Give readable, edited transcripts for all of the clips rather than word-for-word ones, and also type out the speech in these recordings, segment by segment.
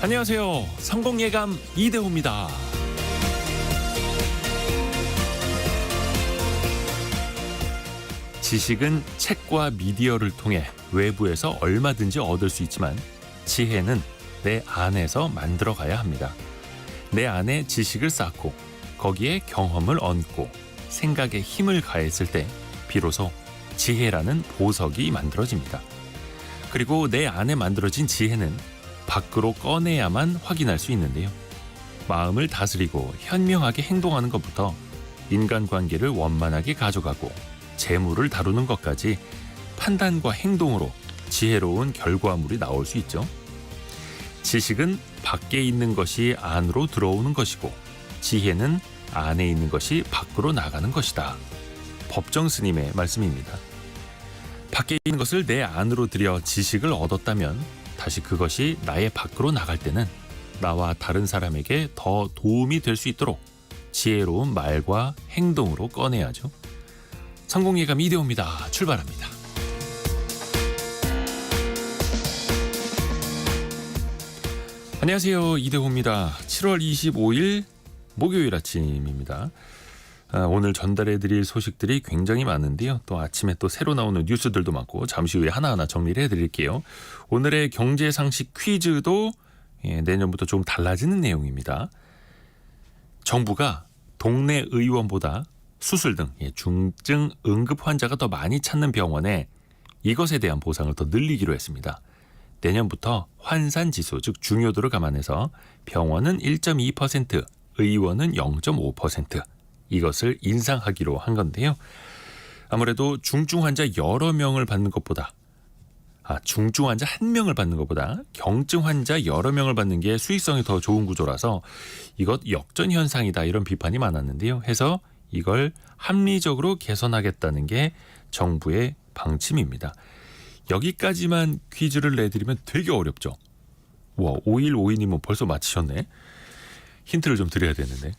안녕하세요. 성공예감 이대호입니다. 지식은 책과 미디어를 통해 외부에서 얼마든지 얻을 수 있지만 지혜는 내 안에서 만들어가야 합니다. 내 안에 지식을 쌓고 거기에 경험을 얹고 생각에 힘을 가했을 때 비로소 지혜라는 보석이 만들어집니다. 그리고 내 안에 만들어진 지혜는 밖으로 꺼내야만 확인할 수 있는데요. 마음을 다스리고 현명하게 행동하는 것부터 인간관계를 원만하게 가져가고 재물을 다루는 것까지 판단과 행동으로 지혜로운 결과물이 나올 수 있죠. 지식은 밖에 있는 것이 안으로 들어오는 것이고 지혜는 안에 있는 것이 밖으로 나가는 것이다. 법정 스님의 말씀입니다. 밖에 있는 것을 내 안으로 들여 지식을 얻었다면 다시 그것이 나의 밖으로 나갈 때는 나와 다른 사람에게 더 도움이 될 수 있도록 지혜로운 말과 행동으로 꺼내야죠. 성공예감 이대호입니다. 출발합니다. 안녕하세요. 이대호입니다. 7월 25일 목요일 아침입니다. 오늘 전달해드릴 소식들이 굉장히 많은데요. 또 아침에 또 새로 나오는 뉴스들도 많고 잠시 후에 하나하나 정리를 해드릴게요. 오늘의 경제상식 퀴즈도 내년부터 좀 달라지는 내용입니다. 정부가 동네 의원보다 수술 등 중증 응급 환자가 더 많이 찾는 병원에 이것에 대한 보상을 더 늘리기로 했습니다. 내년부터 환산지수, 즉 중요도를 감안해서 병원은 1.2%, 의원은 0.5%, 이것을 인상하기로 한 건데요. 아무래도 중증 환자 여러 명을 받는 것보다 중증 환자 한 명을 받는 것보다 경증 환자 여러 명을 받는 게 수익성이 더 좋은 구조라서 이것 역전 현상이다 이런 비판이 많았는데요. 해서 이걸 합리적으로 개선하겠다는 게 정부의 방침입니다. 여기까지만 퀴즈를 내드리면 되게 어렵죠. 와, 5152님은 벌써 맞히셨네. 힌트를 좀 드려야 되는데.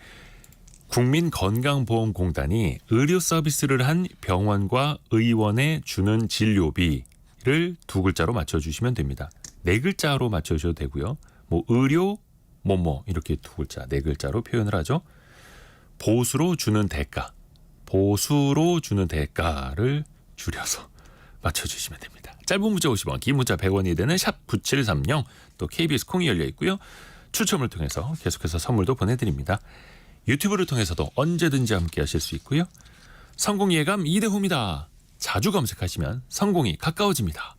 국민건강보험공단이 의료 서비스를 한 병원과 의원에 주는 진료비를 두 글자로 맞춰주시면 됩니다. 네 글자로 맞춰주셔도 되고요. 의료 이렇게 두 글자, 네 글자로 표현을 하죠. 보수로 주는 대가, 보수로 주는 대가를 줄여서 맞춰주시면 됩니다. 짧은 문자 50원, 긴 문자 100원이 되는 샵 9730, 또 KBS 콩이 열려 있고요. 추첨을 통해서 계속해서 선물도 보내드립니다. 유튜브를 통해서도 언제든지 함께 하실 수 있고요. 성공예감 이대호입니다. 자주 검색하시면 성공이 가까워집니다.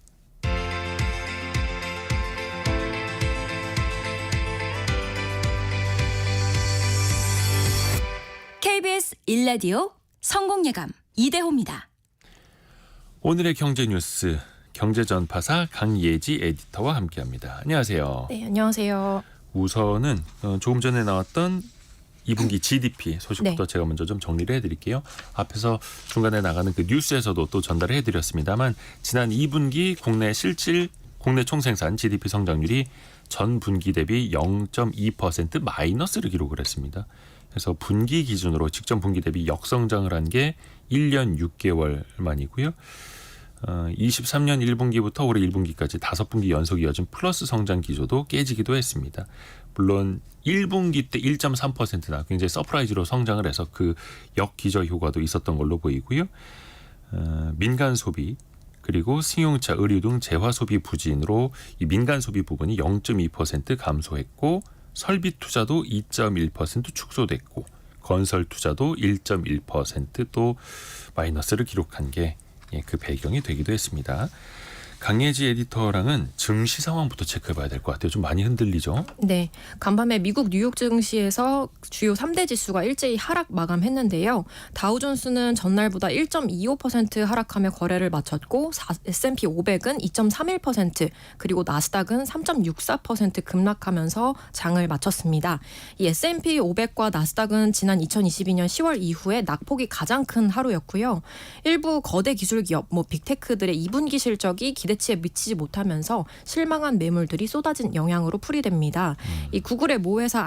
KBS 1라디오 성공예감 이대호입니다. 오늘의 경제 뉴스, 경제전파사 강예지 에디터와 함께합니다. 안녕하세요. 네, 안녕하세요. 우선은 조금 전에 나왔던 2분기 GDP 소식부터 제가 먼저 좀 정리를 해드릴게요. 앞에서 중간에 나가는 그 뉴스에서도 또 전달을 해드렸습니다만 지난 2분기 국내 총생산 GDP 성장률이 전 분기 대비 0.2% 마이너스를 기록을 했습니다. 그래서 분기 기준으로 직전 분기 대비 역성장을 한 게 1년 6개월 만이고요. 23년 1분기부터 올해 1분기까지 5분기 연속 이어진 플러스 성장 기조도 깨지기도 했습니다. 물론 1분기 때 1.3%나 굉장히 서프라이즈로 성장을 해서 그 역기저 효과도 있었던 걸로 보이고요. 민간 소비 그리고 승용차, 의류 등 재화 소비 부진으로 이 민간 소비 부분이 0.2% 감소했고 설비 투자도 2.1% 축소됐고 건설 투자도 1.1% 또 마이너스를 기록한 게 그 배경이 되기도 했습니다. 강예지 에디터랑은 증시 상황부터 체크해봐야 될 것 같아요. 좀 많이 흔들리죠? 네, 간밤에 미국 뉴욕 증시에서 주요 3대 지수가 일제히 하락 마감했는데요. 다우존스는 전날보다 1.25% 하락하며 거래를 마쳤고 S&P 500은 2.31% 그리고 나스닥은 3.64% 급락하면서 장을 마쳤습니다. 이 S&P 500과 나스닥은 지난 2022년 10월 이후에 낙폭이 가장 큰 하루였고요. 일부 거대 기술 기업, 빅테크들의 2분기 실적이 기대 기대치에 미치지 못하면서 실망한 매물들이 쏟아진 영향으로 풀이됩니다. 이 구글의 모회사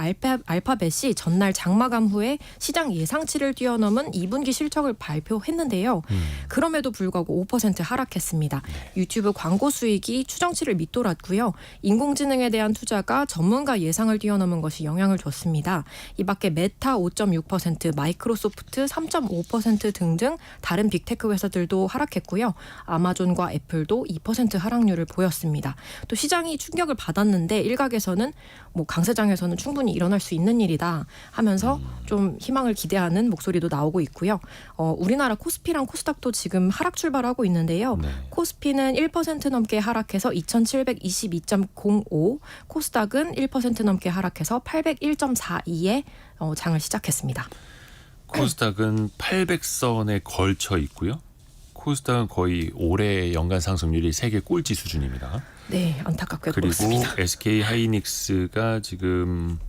알파벳이 전날 장마감 후에 시장 예상치를 뛰어넘은 2분기 실적을 발표했는데요. 그럼에도 불구하고 5% 하락했습니다. 유튜브 광고 수익이 추정치를 밑돌았고요. 인공지능에 대한 투자가 전문가 예상을 뛰어넘은 것이 영향을 줬습니다. 이 밖에 메타 5.6%, 마이크로소프트 3.5% 등등 다른 빅테크 회사들도 하락했고요. 아마존과 애플도 2% 하락률을 보였습니다. 또 시장이 충격을 받았는데 일각에서는 뭐 강세장에서는 충분히 일어날 수 있는 일이다 하면서 좀 희망을 기대하는 목소리도 나오고 있고요. 우리나라 코스피랑 코스닥도 지금 하락 출발하고 있는데요. 네. 코스피는 1% 넘게 하락해서 2722.05, 코스닥은 1% 넘게 하락해서 801.42에 장을 시작했습니다. 코스닥은 800선에 걸쳐 있고요. 코스닥은 거의 올해 연간 상승률이 세계 꼴찌 수준입니다. 네, 안타깝게도 그리고 그렇습니다. SK 하이닉스가 지금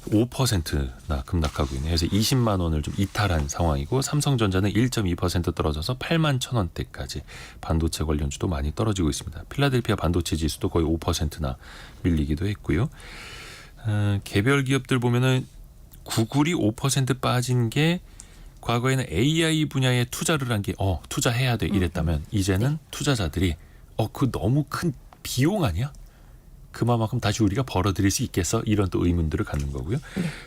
5%나 급락하고 있네요. 그래서 20만 원을 좀 이탈한 상황이고 삼성전자는 1.2% 떨어져서 8만 1,000원대까지 반도체 관련주도 많이 떨어지고 있습니다. 필라델피아 반도체 지수도 거의 5%나 밀리기도 했고요. 개별 기업들 보면은 구글이 5% 빠진 게 과거에는 AI 분야에 투자를 한 게 투자해야 돼 이랬다면 이제는 투자자들이 그 너무 큰 비용 아니야? 그만큼 다시 우리가 벌어들일 수 있겠어? 이런 또 의문들을 갖는 거고요.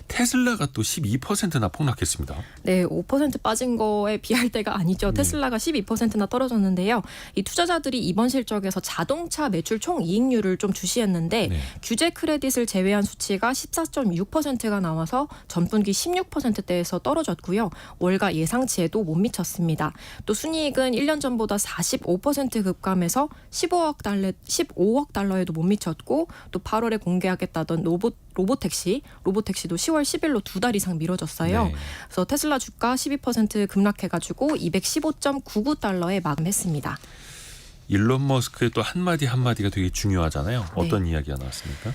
테슬라가 또 12%나 폭락했습니다. 네, 5% 빠진 거에 비할 때가 아니죠. 테슬라가 12%나 떨어졌는데요. 이 투자자들이 이번 실적에서 자동차 매출 총 이익률을 좀 주시했는데 네. 규제 크레딧을 제외한 수치가 14.6%가 나와서 전분기 16%대에서 떨어졌고요. 월가 예상치에도 못 미쳤습니다. 또 순이익은 1년 전보다 45% 급감해서 15억 달러에도 못 미쳤고 또 8월에 공개하겠다던 로보택시도 10월 10일로 2달 이상 미뤄졌어요. 네. 그래서 테슬라 주가 12% 급락해가지고 215.99달러에 마감했습니다. 일론 머스크의 또 한마디가 되게 중요하잖아요. 어떤 이야기가 나왔습니까?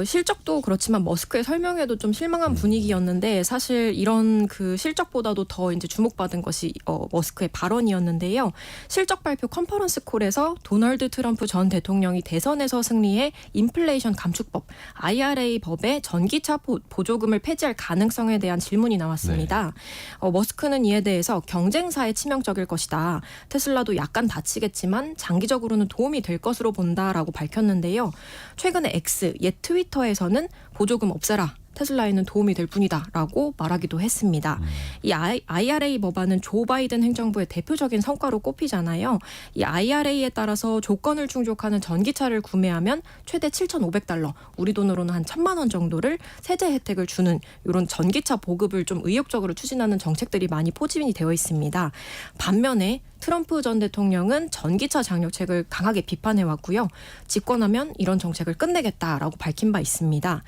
실적도 그렇지만 머스크의 설명에도 좀 실망한 분위기였는데 사실 이런 그 실적보다도 더 이제 주목받은 것이 머스크의 발언이었는데요. 실적 발표 컨퍼런스 콜에서 도널드 트럼프 전 대통령이 대선에서 승리해 인플레이션 감축법 IRA 법에 전기차 보조금을 폐지할 가능성에 대한 질문이 나왔습니다. 머스크는 이에 대해서 경쟁사에 치명적일 것이다. 테슬라도 약간 다치겠지만 장기적으로는 도움이 될 것으로 본다라고 밝혔는데요. 최근에 X 옛 트위터에서는 보조금 없애라. 테슬라에는 도움이 될 뿐이다라고 말하기도 했습니다. 이 IRA 법안은 조 바이든 행정부의 대표적인 성과로 꼽히잖아요. 이 IRA에 따라서 조건을 충족하는 전기차를 구매하면 최대 7,500달러, 우리 돈으로는 한 1,000만 원 정도를 세제 혜택을 주는 이런 전기차 보급을 좀 의욕적으로 추진하는 정책들이 많이 포진이 되어 있습니다. 반면에 트럼프 전 대통령은 전기차 장려책을 강하게 비판해왔고요. 집권하면 이런 정책을 끝내겠다라고 밝힌 바 있습니다.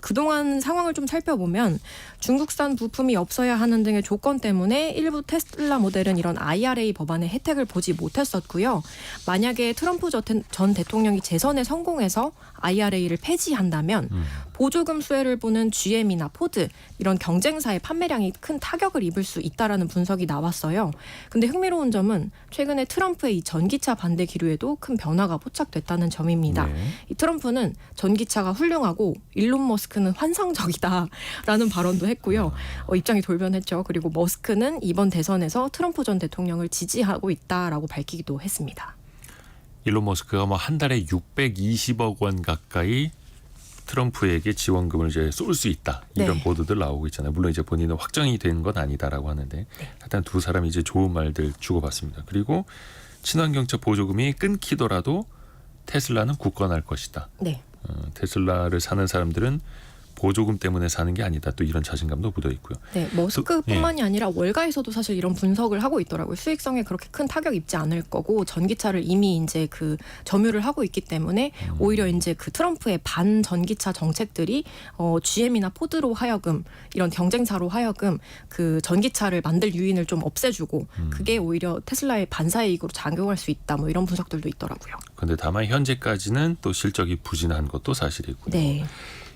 그동안 상황을 좀 살펴보면 중국산 부품이 없어야 하는 등의 조건 때문에 일부 테슬라 모델은 이런 IRA 법안의 혜택을 보지 못했었고요. 만약에 트럼프 전 대통령이 재선에 성공해서 IRA를 폐지한다면 보조금 수혜를 보는 GM이나 포드 이런 경쟁사의 판매량이 큰 타격을 입을 수 있다라는 분석이 나왔어요. 근데 흥미로운 점은 최근에 트럼프의 이 전기차 반대 기류에도 큰 변화가 포착됐다는 점입니다. 네. 이 트럼프는 전기차가 훌륭하고 일론 머스크는 환상적이다라는 발언도 했고요. 입장이 돌변했죠. 그리고 머스크는 이번 대선에서 트럼프 전 대통령을 지지하고 있다라고 밝히기도 했습니다. 일론 머스크가 한 달에 620억 원 가까이 트럼프에게 지원금을 이제 쏠 수 있다 이런 네. 보도들 나오고 있잖아요. 물론 이제 본인은 확정이 된 건 아니다라고 하는데 일단 두 사람이 이제 좋은 말들 주고받습니다. 그리고 친환경차 보조금이 끊기더라도 테슬라는 굳건할 것이다. 네. 테슬라를 사는 사람들은 보조금 때문에 사는 게 아니다. 또 이런 자신감도 묻어 있고요. 네, 머스크뿐만이 아니라 월가에서도 사실 이런 분석을 하고 있더라고요. 수익성에 그렇게 큰 타격 입지 않을 거고 전기차를 이미 이제 그 점유를 하고 있기 때문에 오히려 이제 그 트럼프의 반 전기차 정책들이 GM이나 포드로 하여금 이런 경쟁사로 하여금 그 전기차를 만들 유인을 좀 없애주고 그게 오히려 테슬라의 반사이익으로 작용할 수 있다. 뭐 이런 분석들도 있더라고요. 그런데 다만 현재까지는 또 실적이 부진한 것도 사실이고요. 네.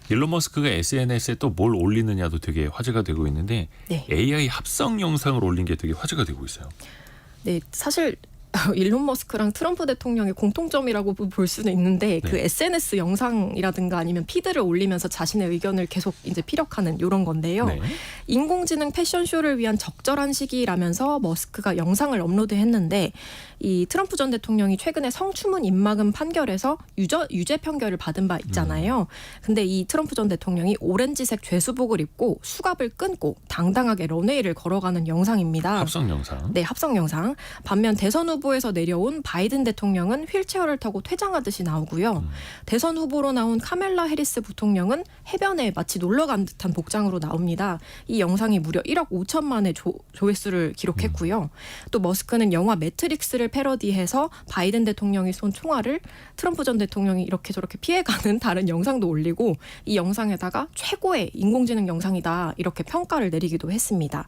일론 머스크가 SNS에 또 뭘 올리느냐도 되게 화제가 되고 있는데 네. AI 합성 영상을 올린 게 되게 화제가 되고 있어요. 네, 사실 일론 머스크랑 트럼프 대통령의 공통점이라고 볼 수는 있는데 그 네. SNS 영상이라든가 아니면 피드를 올리면서 자신의 의견을 계속 이제 피력하는 이런 건데요. 네. 인공지능 패션쇼를 위한 적절한 시기라면서 머스크가 영상을 업로드했는데 이 트럼프 전 대통령이 최근에 성추문 입막음 판결에서 유죄 판결을 받은 바 있잖아요. 근데 이 트럼프 전 대통령이 오렌지색 죄수복을 입고 수갑을 끊고 당당하게 런웨이를 걸어가는 영상입니다. 합성 영상. 네, 합성 영상. 반면 대선 후보에서 내려온 바이든 대통령은 휠체어를 타고 퇴장하듯이 나오고요. 대선 후보로 나온 카멜라 해리스 부통령은 해변에 마치 놀러 간 듯한 복장으로 나옵니다. 이 영상이 무려 1억 5천만의 조회수를 기록했고요. 또 머스크는 영화 매트릭스를 패러디해서 바이든 대통령이 쏜 총알을 트럼프 전 대통령이 이렇게 저렇게 피해가는 다른 영상도 올리고 이 영상에다가 최고의 인공지능 영상이다 이렇게 평가를 내리기도 했습니다.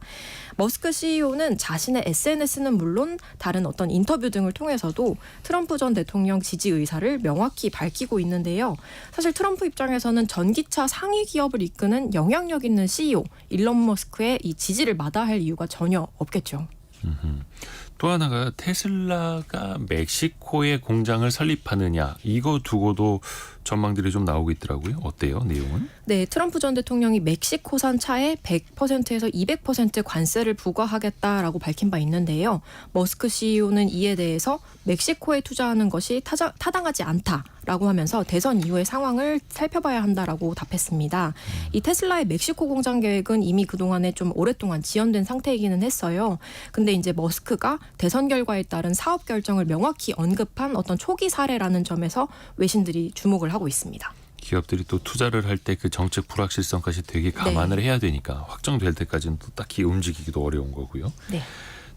머스크 CEO는 자신의 SNS는 물론 다른 어떤 인터뷰 등을 통해서도 트럼프 전 대통령 지지 의사를 명확히 밝히고 있는데요. 사실 트럼프 입장에서는 전기차 상위 기업을 이끄는 영향력 있는 CEO 일론 머스크의 이 지지를 마다할 이유가 전혀 없겠죠. 또 하나가 테슬라가 멕시코에 공장을 설립하느냐 이거 두고도 전망들이 좀 나오고 있더라고요. 어때요? 내용은? 네, 트럼프 전 대통령이 멕시코산 차에 100%에서 200% 관세를 부과하겠다라고 밝힌 바 있는데요. 머스크 CEO는 이에 대해서 멕시코에 투자하는 것이 타당하지 않다라고 하면서 대선 이후의 상황을 살펴봐야 한다라고 답했습니다. 이 테슬라의 멕시코 공장 계획은 이미 그동안에 좀 오랫동안 지연된 상태이기는 했어요. 근데 이제 머스크가 대선 결과에 따른 사업 결정을 명확히 언급한 어떤 초기 사례라는 점에서 외신들이 주목을 하고 있습니다. 기업들이 또 투자를 할 때 그 정책 불확실성까지 되게 감안을 해야 되니까 확정될 때까지는 또 딱히 움직이기도 어려운 거고요. 네.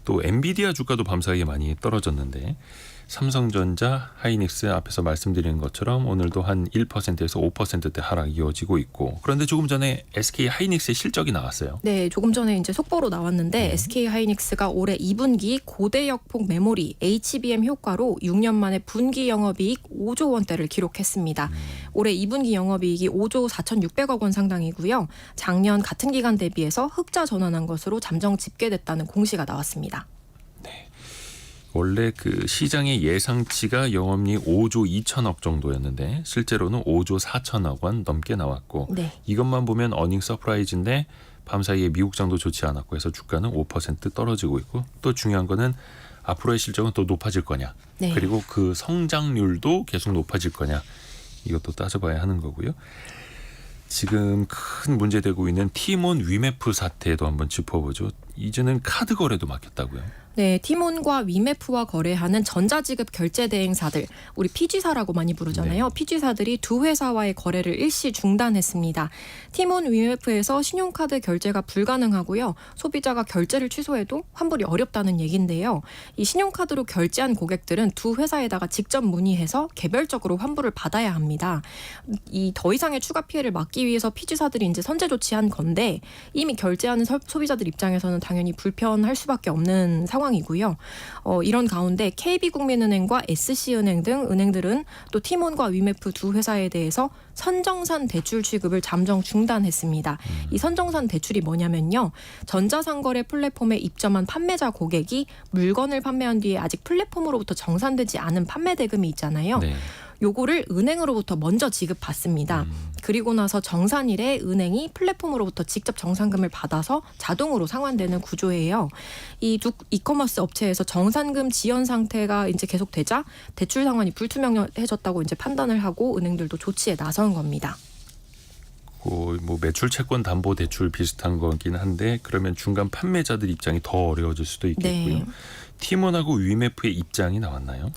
또 엔비디아 주가도 밤사이에 많이 떨어졌는데 삼성전자, 하이닉스 앞에서 말씀드린 것처럼 오늘도 한 1%에서 5%대 하락 이어지고 있고 그런데 조금 전에 SK 하이닉스의 실적이 나왔어요. 네, 조금 전에 이제 속보로 나왔는데 SK 하이닉스가 올해 2분기 고대역폭 메모리 HBM 효과로 6년 만에 분기 영업이익 5조 원대를 기록했습니다. 올해 2분기 영업이익이 5조 4,600억 원 상당이고요. 작년 같은 기간 대비해서 흑자 전환한 것으로 잠정 집계됐다는 공시가 나왔습니다. 원래 그 시장의 예상치가 영업이익 5조 2천억 정도였는데 실제로는 5조 4천억 원 넘게 나왔고 네. 이것만 보면 어닝 서프라이즈인데 밤사이에 미국장도 좋지 않았고 해서 주가는 5% 떨어지고 있고 또 중요한 거는 앞으로의 실적은 또 높아질 거냐 네. 그리고 그 성장률도 계속 높아질 거냐 이것도 따져봐야 하는 거고요. 지금 큰 문제되고 있는 티몬 위메프 사태도 한번 짚어보죠. 이제는 카드 거래도 막혔다고요. 네, 티몬과 위메프와 거래하는 전자지급 결제 대행사들, 우리 피지사라고 많이 부르잖아요. 네. 피지사들이 두 회사와의 거래를 일시 중단했습니다. 티몬 위메프에서 신용카드 결제가 불가능하고요. 소비자가 결제를 취소해도 환불이 어렵다는 얘긴데요. 이 신용카드로 결제한 고객들은 두 회사에다가 직접 문의해서 개별적으로 환불을 받아야 합니다. 이 더 이상의 추가 피해를 막기 위해서 피지사들이 이제 선제 조치한 건데 이미 결제하는 소비자들 입장에서는 당연히 불편할 수밖에 없는 상황이고요. 이런 가운데 KB국민은행과 SC은행 등 은행들은 또 티몬과 위메프 두 회사에 대해서 선정산 대출 취급을 잠정 중단했습니다. 이 선정산 대출이 뭐냐면요. 전자상거래 플랫폼에 입점한 판매자 고객이 물건을 판매한 뒤에 아직 플랫폼으로부터 정산되지 않은 판매 대금이 있잖아요. 네. 요거를 은행으로부터 먼저 지급받습니다. 그리고 나서 정산일에 은행이 플랫폼으로부터 직접 정산금을 받아서 자동으로 상환되는 구조예요. 이 두 이커머스 업체에서 정산금 지연 상태가 이제 계속되자 대출 상환이 불투명해졌다고 이제 판단을 하고 은행들도 조치에 나선 겁니다. 뭐 매출 채권 담보 대출 비슷한 거긴 한데 그러면 중간 판매자들 입장이 더 어려워질 수도 있겠고요. 네. 티몬하고 위메프의 입장이 나왔나요?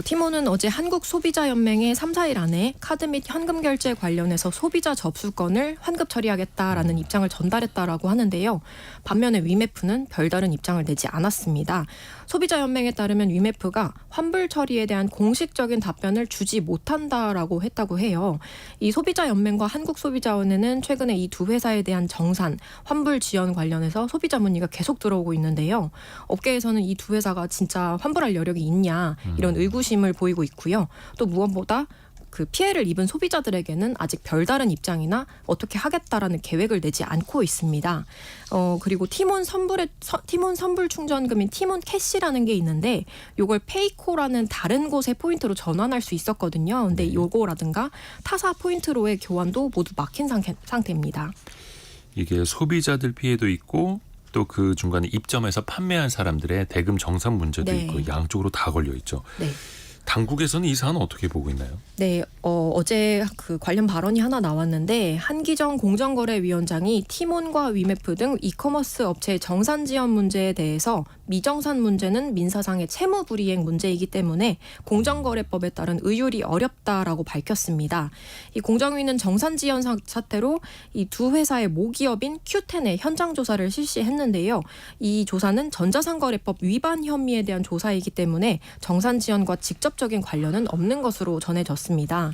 티몬은 어제 한국소비자연맹에 3, 4일 안에 카드 및 현금 결제 관련해서 소비자 접수권을 환급 처리하겠다라는 입장을 전달했다라고 하는데요. 반면에 위메프는 별다른 입장을 내지 않았습니다. 소비자연맹에 따르면 위메프가 환불 처리에 대한 공식적인 답변을 주지 못한다라고 했다고 해요. 이 소비자연맹과 한국소비자원회는 최근에 이 두 회사에 대한 정산, 환불 지연 관련해서 소비자 문의가 계속 들어오고 있는데요. 업계에서는 이 두 회사가 진짜 환불할 여력이 있냐 이런 의구심을 보이고 있고요. 또 무엇보다 그 피해를 입은 소비자들에게는 아직 별다른 입장이나 어떻게 하겠다라는 계획을 내지 않고 있습니다. 그리고 티몬 선불 충전금인 티몬 캐시라는 게 있는데 요걸 페이코라는 다른 곳의 포인트로 전환할 수 있었거든요. 근데 네. 요거라든가 타사 포인트로의 교환도 모두 막힌 상태입니다. 이게 소비자들 피해도 있고 또 그 중간에 입점해서 판매한 사람들의 대금 정산 문제도 네. 있고 양쪽으로 다 걸려 있죠. 네. 당국에서는 이 사안 어떻게 보고 있나요? 네, 어제 그 관련 발언이 하나 나왔는데 한기정 공정거래위원장이 티몬과 위메프 등 이커머스 업체의 정산 지연 문제에 대해서 미정산 문제는 민사상의 채무 불이행 문제이기 때문에 공정거래법에 따른 의율이 어렵다라고 밝혔습니다. 이 공정위는 정산 지연 사태로 이 두 회사의 모기업인 Q10의 현장 조사를 실시했는데요. 이 조사는 전자상거래법 위반 혐의에 대한 조사이기 때문에 정산 지연과 직접적인 관련은 없는 것으로 전해졌습니다.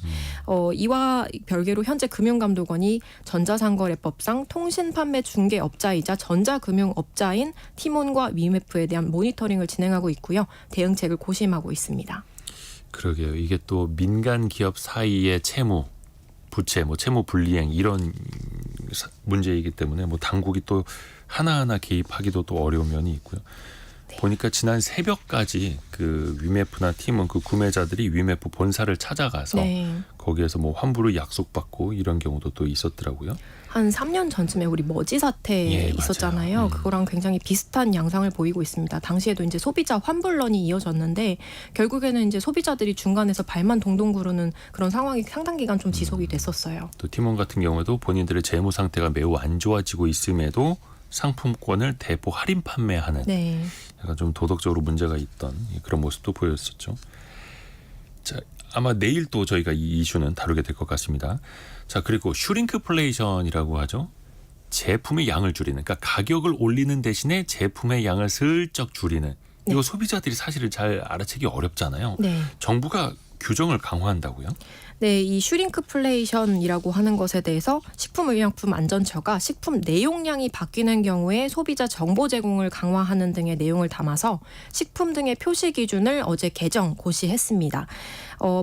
이와 별개로 현재 금융감독원이 전자상거래법상 통신판매 중개업자이자 전자금융업자인 티몬과 위메프에 대한 모니터링을 진행하고 있고요. 대응책을 고심하고 있습니다. 그러게요. 이게 또 민간 기업 사이의 채무, 부채, 채무 불이행 이런 문제이기 때문에 당국이 또 하나하나 개입하기도 또 어려운 면이 있고요. 보니까 지난 새벽까지 그 위메프나 팀은 그 구매자들이 위메프 본사를 찾아가서 네. 거기에서 환불을 약속받고 이런 경우도 또 있었더라고요. 한 3년 전쯤에 우리 머지 사태 예, 있었잖아요. 맞아요. 그거랑 굉장히 비슷한 양상을 보이고 있습니다. 당시에도 이제 소비자 환불론이 이어졌는데 결국에는 이제 소비자들이 중간에서 발만 동동 구르는 그런 상황이 상당 기간 좀 지속이 됐었어요. 또 팀원 같은 경우에도 본인들의 재무 상태가 매우 안 좋아지고 있음에도 상품권을 대폭 할인 판매하는 네. 약간 좀 도덕적으로 문제가 있던 그런 모습도 보였었죠. 자, 아마 내일 또 저희가 이 이슈는 다루게 될 것 같습니다. 자, 그리고 슈링크플레이션이라고 하죠. 제품의 양을 줄이는, 그러니까 가격을 올리는 대신에 제품의 양을 슬쩍 줄이는. 이거 소비자들이 사실은 잘 알아채기 어렵잖아요. 네. 정부가 규정을 강화한다고요? 네, 이 슈링크플레이션이라고 하는 것에 대해서 식품의약품안전처가 식품 내용량이 바뀌는 경우에 소비자 정보 제공을 강화하는 등의 내용을 담아서 식품 등의 표시 기준을 어제 개정 고시했습니다.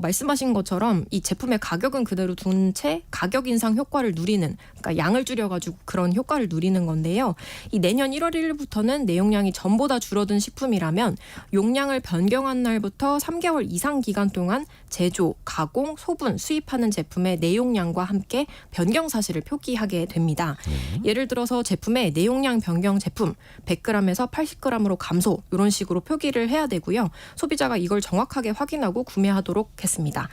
말씀하신 것처럼 이 제품의 가격은 그대로 둔 채 가격 인상 효과를 누리는, 그러니까 양을 줄여가지고 그런 효과를 누리는 건데요. 이 내년 1월 1일부터는 내용량이 전보다 줄어든 식품이라면 용량을 변경한 날부터 3개월 이상 기간 동안 제조, 가공, 소분, 수입하는 제품의 내용량과 함께 변경 사실을 표기하게 됩니다. 예를 들어서 제품의 내용량 변경 제품 100g에서 80g으로 감소 이런 식으로 표기를 해야 되고요. 소비자가 이걸 정확하게 확인하고 구매하도록 했습니다.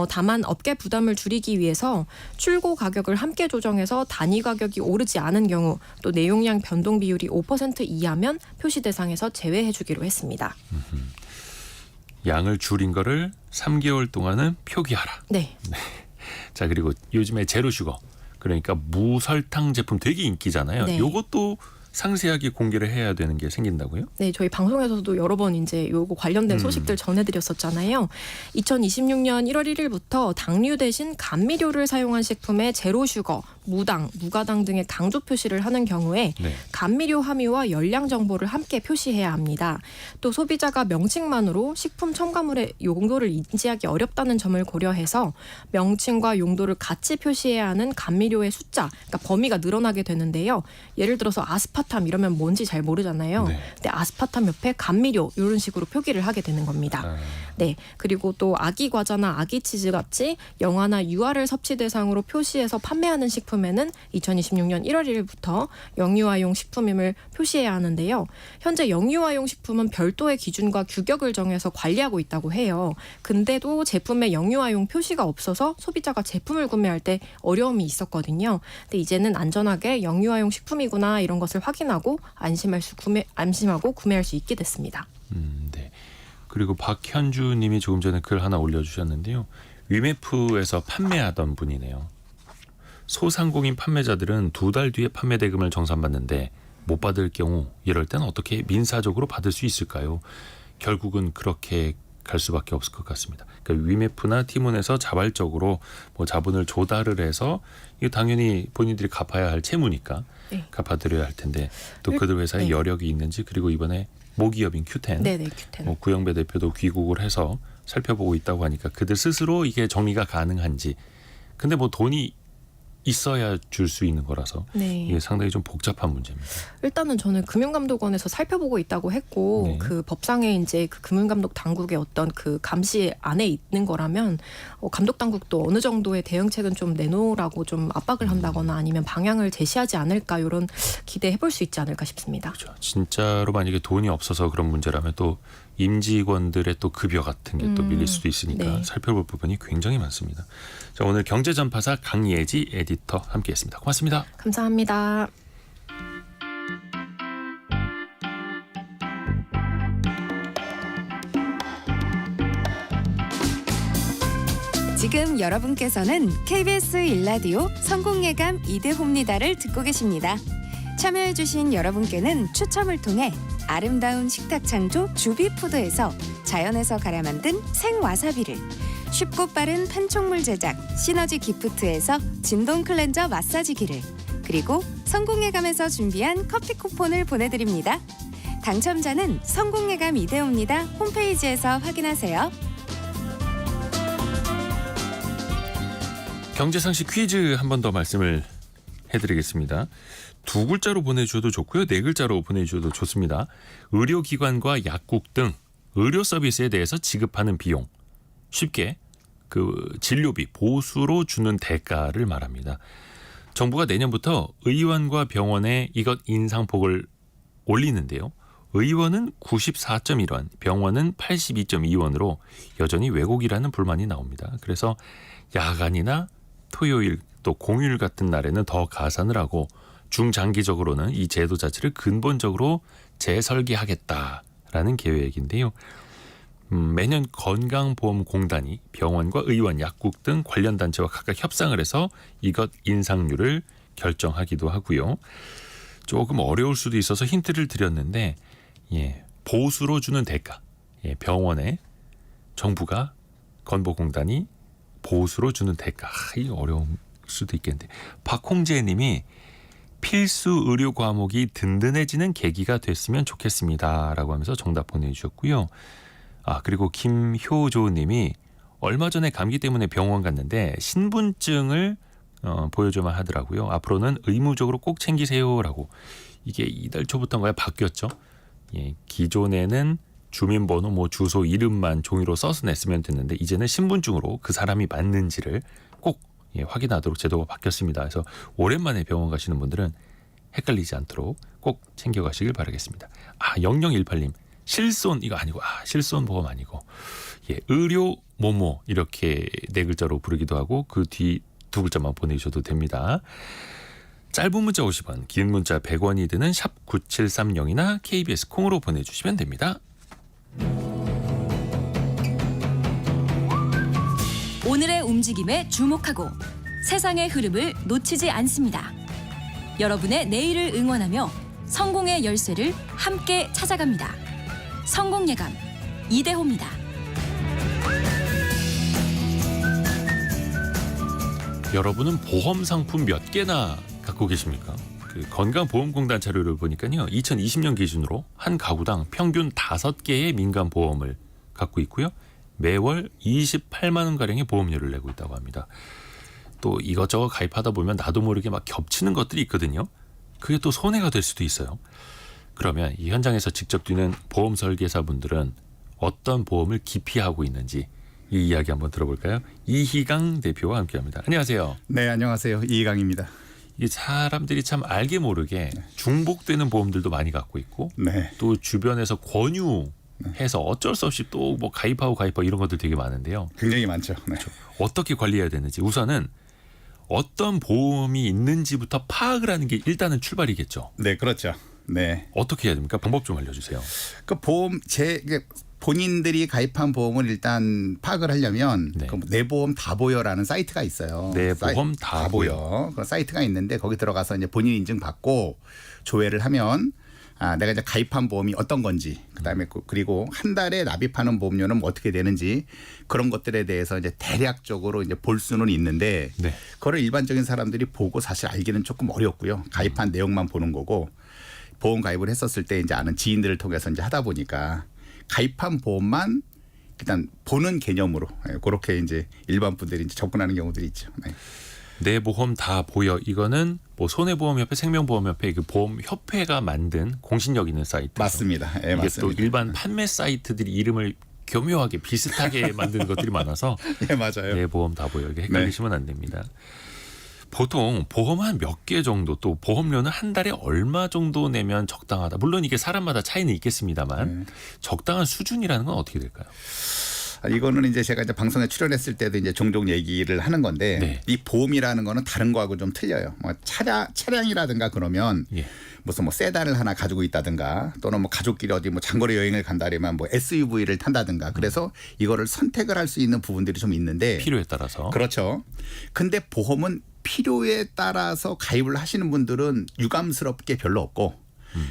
다만 업계 부담을 줄이기 위해서 출고 가격을 함께 조정해서 단위 가격이 오르지 않은 경우 또 내용량 변동 비율이 5% 이하면 표시 대상에서 제외해 주기로 했습니다. 양을 줄인 거를 3개월 동안은 표기하라. 네. 자, 그리고 요즘에 제로슈거, 그러니까 무설탕 제품 되게 인기잖아요. 네. 요것도 상세하게 공개를 해야 되는 게 생긴다고요? 네, 저희 방송에서도 여러 번 이제 요거 관련된 소식들 전해드렸었잖아요. 2026년 1월 1일부터 당류 대신 감미료를 사용한 식품에 제로슈거, 무당, 무가당 등의 강조 표시를 하는 경우에 네. 감미료 함유와 열량 정보를 함께 표시해야 합니다. 또 소비자가 명칭만으로 식품 첨가물의 용도를 인지하기 어렵다는 점을 고려해서 명칭과 용도를 같이 표시해야 하는 감미료의 숫자, 그러니까 범위가 늘어나게 되는데요. 예를 들어서 아스파탐 이러면 뭔지 잘 모르잖아요. 네. 근데 아스파탐 옆에 감미료 이런 식으로 표기를 하게 되는 겁니다. 네, 그리고 또 아기 과자나 아기 치즈 같이 영아나 유아를 섭취 대상으로 표시해서 판매하는 식품에는 2026년 1월 1일부터 영유아용 식품임을 표시해야 하는데요. 현재 영유아용 식품은 별도의 기준과 규격을 정해서 관리하고 있다고 해요. 근데도 제품에 영유아용 표시가 없어서 소비자가 제품을 구매할 때 어려움이 있었거든요. 근데 이제는 안전하게 영유아용 식품이구나 이런 것을 확인하고 안심하고 구매할 수 있게 됐습니다. 네. 그리고 박현주 님이 조금 전에 글 하나 올려주셨는데요. 위메프에서 판매하던 분이네요. 소상공인 판매자들은 2달 뒤에 판매 대금을 정산받는데 못 받을 경우 이럴 땐 어떻게 민사적으로 받을 수 있을까요? 결국은 그렇게 갈 수밖에 없을 것 같습니다. 그러니까 위메프나 티몬에서 자발적으로 자본을 조달을 해서 이거 당연히 본인들이 갚아야 할 채무니까 네. 갚아드려야 할 텐데 또 그들 회사에 네. 여력이 있는지, 그리고 이번에 모기업인 큐텐, 네네, 큐텐. 뭐 구영배 대표도 귀국을 해서 살펴보고 있다고 하니까 그들 스스로 이게 정리가 가능한지. 근데 뭐 돈이 있어야 줄 수 있는 거라서 네. 이게 상당히 좀 복잡한 문제입니다. 일단은 저는 금융감독원에서 살펴보고 있다고 했고 네. 그 법상에 이제 그 금융감독 당국의 어떤 그 감시 안에 있는 거라면 감독 당국도 어느 정도의 대응책은 좀 내놓으라고 좀 압박을 한다거나 아니면 방향을 제시하지 않을까 이런 기대해 볼 수 있지 않을까 싶습니다. 그렇죠. 진짜로 만약에 돈이 없어서 그런 문제라면 또 임직원들의 또 급여 같은 게 또 밀릴 수도 있으니까 네. 살펴볼 부분이 굉장히 많습니다. 자, 오늘 경제전파사 강예지 에디터 함께했습니다. 고맙습니다. 감사합니다. 지금 여러분께서는 KBS 일라디오 성공예감 이대호입니다를 듣고 계십니다. 참여해주신 여러분께는 추첨을 통해 아름다운 식탁 창조 주비푸드에서 자연에서 갈아 만든 생와사비를, 쉽고 빠른 판촉물 제작 시너지 기프트에서 진동 클렌저 마사지기를, 그리고 성공예감에서 준비한 커피 쿠폰을 보내드립니다. 당첨자는 성공예감 이대호입니다 홈페이지에서 확인하세요. 경제상식 퀴즈 한 번 더 말씀을 해드리겠습니다. 2글자로 보내주셔도 좋고요. 4글자로 보내주셔도 좋습니다. 의료기관과 약국 등 의료 서비스에 대해서 지급하는 비용. 쉽게 그 진료비, 보수로 주는 대가를 말합니다. 정부가 내년부터 의원과 병원에 이것 인상폭을 올리는데요. 의원은 94.1원, 병원은 82.2원으로 여전히 왜곡이라는 불만이 나옵니다. 그래서 야간이나 토요일 또 공휴일 같은 날에는 더 가산을 하고 중장기적으로는 이 제도 자체를 근본적으로 재설계하겠다라는 계획인데요. 매년 건강보험공단이 병원과 의원, 약국 등 관련 단체와 각각 협상을 해서 이것 인상률을 결정하기도 하고요. 조금 어려울 수도 있어서 힌트를 드렸는데 보수로 주는 대가, 병원에 정부가 건보공단이 보수로 주는 대가. 이게 어려울 수도 있겠는데 박홍재 님이 필수 의료 과목이 든든해지는 계기가 됐으면 좋겠습니다 라고 하면서 정답 보내주셨고요. 그리고 김효조 님이 얼마 전에 감기 때문에 병원 갔는데 신분증을 보여줘만 하더라고요. 앞으로는 의무적으로 꼭 챙기세요라고. 이게 이달 초부터인가요? 바뀌었죠. 기존에는 주민번호, 주소, 이름만 종이로 써서 냈으면 됐는데 이제는 신분증으로 그 사람이 맞는지를 꼭 확인하도록 제도가 바뀌었습니다. 그래서 오랜만에 병원 가시는 분들은 헷갈리지 않도록 꼭 챙겨가시길 바라겠습니다. 0018님 실손 이거 아니고 실손 보험 아니고 의료 모모 이렇게 4글자로 부르기도 하고 그 뒤 2글자만 보내주셔도 됩니다. 짧은 문자 50원, 긴 문자 100원이 드는 샵 9730이나 KBS 콩으로 보내주시면 됩니다. 오늘의 움직임에 주목하고 세상의 흐름을 놓치지 않습니다. 여러분의 내일을 응원하며 성공의 열쇠를 함께 찾아갑니다. 성공예감 이대호입니다. 여러분은 보험 상품 몇 개나 갖고 계십니까? 그 건강보험공단 자료를 보니까요. 2020년 기준으로 한 가구당 평균 5개의 민간보험을 갖고 있고요. 매월 28만 원가량의 보험료를 내고 있다고 합니다. 또 이것저것 가입하다 보면 나도 모르게 막 겹치는 것들이 있거든요. 그게 또 손해가 될 수도 있어요. 그러면 이 현장에서 직접 뛰는 보험 설계사분들은 어떤 보험을 기피하고 있는지 이 이야기 한번 들어볼까요? 이희강 대표와 함께합니다. 안녕하세요. 네, 안녕하세요. 이희강입니다. 이 사람들이 참 알게 모르게 중복되는 보험들도 많이 갖고 있고 네. 또 주변에서 권유해서 어쩔 수 없이 또 뭐 가입하고 이런 것들 되게 많은데요. 굉장히 많죠. 네. 어떻게 관리해야 되는지 우선은 어떤 보험이 있는지부터 파악을 하는 게 일단은 출발이겠죠. 네, 그렇죠. 네. 어떻게 해야 됩니까? 방법 좀 알려주세요. 그 보험 본인들이 가입한 보험을 일단 파악을 하려면 네. 그 내보험 다 보여라는 사이트가 있어요. 내보험 다 보여. 그런 사이트가 있는데 거기 들어가서 이제 본인 인증 받고 조회를 하면 내가 이제 가입한 보험이 어떤 건지 그다음에 그리고 한 달에 납입하는 보험료는 뭐 어떻게 되는지 그런 것들에 대해서 이제 대략적으로 이제 볼 수는 있는데 네. 그걸 일반적인 사람들이 보고 사실 알기는 조금 어렵고요. 가입한 내용만 보는 거고 보험 가입을 했었을 때 이제 아는 지인들을 통해서 이제 하다 보니까 가입한 보험만 일단 보는 개념으로 그렇게 이제 일반 분들이 이제 접근하는 경우들이 있죠. 네. 내 보험 다 보여. 이거는 뭐 손해보험협회, 생명보험협회 그 보험협회가 만든 공신력 있는 사이트. 맞습니다. 네, 이게 맞습니다. 또 일반 판매 사이트들이 이름을 교묘하게 비슷하게 만드는 것들이 많아서 네, 맞아요. 내 보험 다 보여. 이게 헷갈리시면 안 됩니다. 보통 보험 한 몇 개 정도 또 보험료는 한 달에 얼마 정도 내면 적당하다. 물론 이게 사람마다 차이는 있겠습니다만 적당한 수준이라는 건 어떻게 될까요? 이거는 이제 제가 이제 방송에 출연했을 때도 이제 종종 얘기를 하는 건데 네. 이 보험이라는 거는 다른 거하고 좀 틀려요. 뭐 차량이라든가 그러면 예. 무슨 뭐 세단을 하나 가지고 있다든가 또는 뭐 가족끼리 어디 뭐 장거리 여행을 간다면 뭐 SUV를 탄다든가 그래서 이거를 선택을 할 수 있는 부분들이 좀 있는데 필요에 따라서. 그렇죠. 근데 보험은 필요에 따라서 가입을 하시는 분들은 유감스럽게 별로 없고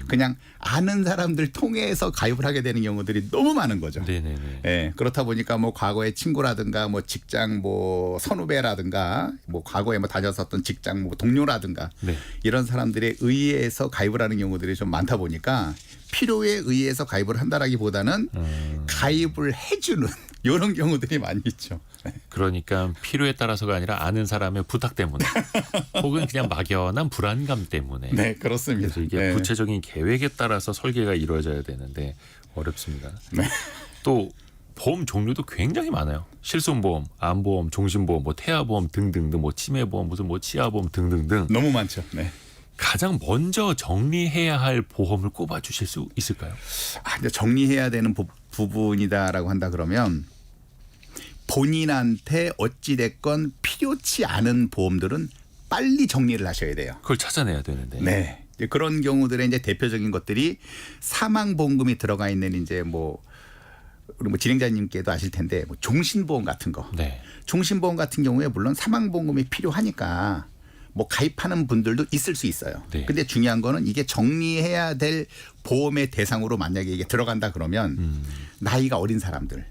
그냥 아는 사람들 통해서 가입을 하게 되는 경우들이 너무 많은 거죠. 네네네. 예, 그렇다 보니까 뭐 과거에 친구라든가 뭐 직장 뭐 선후배라든가 뭐 과거에 뭐 다녔었던 직장 뭐 동료라든가 네. 이런 사람들에 의해서 가입을 하는 경우들이 좀 많다 보니까 필요에 의해서 가입을 한다라기보다는 가입을 해주는 이런 경우들이 많이 있죠. 그러니까 필요에 따라서가 아니라 아는 사람의 부탁 때문에 혹은 그냥 막연한 불안감 때문에. 네, 그렇습니다. 그래서 이게 네. 구체적인 계획에 따라서 설계가 이루어져야 되는데 어렵습니다. 네. 또 보험 종류도 굉장히 많아요. 실손보험, 암보험, 종신보험, 뭐 태아보험 등등등, 뭐 치매보험, 무슨 뭐 치아보험 등등등. 너무 많죠. 네. 가장 먼저 정리해야 할 보험을 꼽아 주실 수 있을까요? 이제 정리해야 되는 부분이다라고 한다 그러면 본인한테 어찌됐건 필요치 않은 보험들은 빨리 정리를 하셔야 돼요. 그걸 찾아내야 되는데. 네. 이제 그런 경우들의 이제 대표적인 것들이 사망보험금이 들어가 있는 이제 뭐 우리 뭐 진행자님께도 아실 텐데 뭐 종신보험 같은 거. 네. 종신보험 같은 경우에 물론 사망보험금이 필요하니까 뭐 가입하는 분들도 있을 수 있어요. 네. 근데 중요한 거는 이게 정리해야 될 보험의 대상으로 만약에 이게 들어간다 그러면 나이가 어린 사람들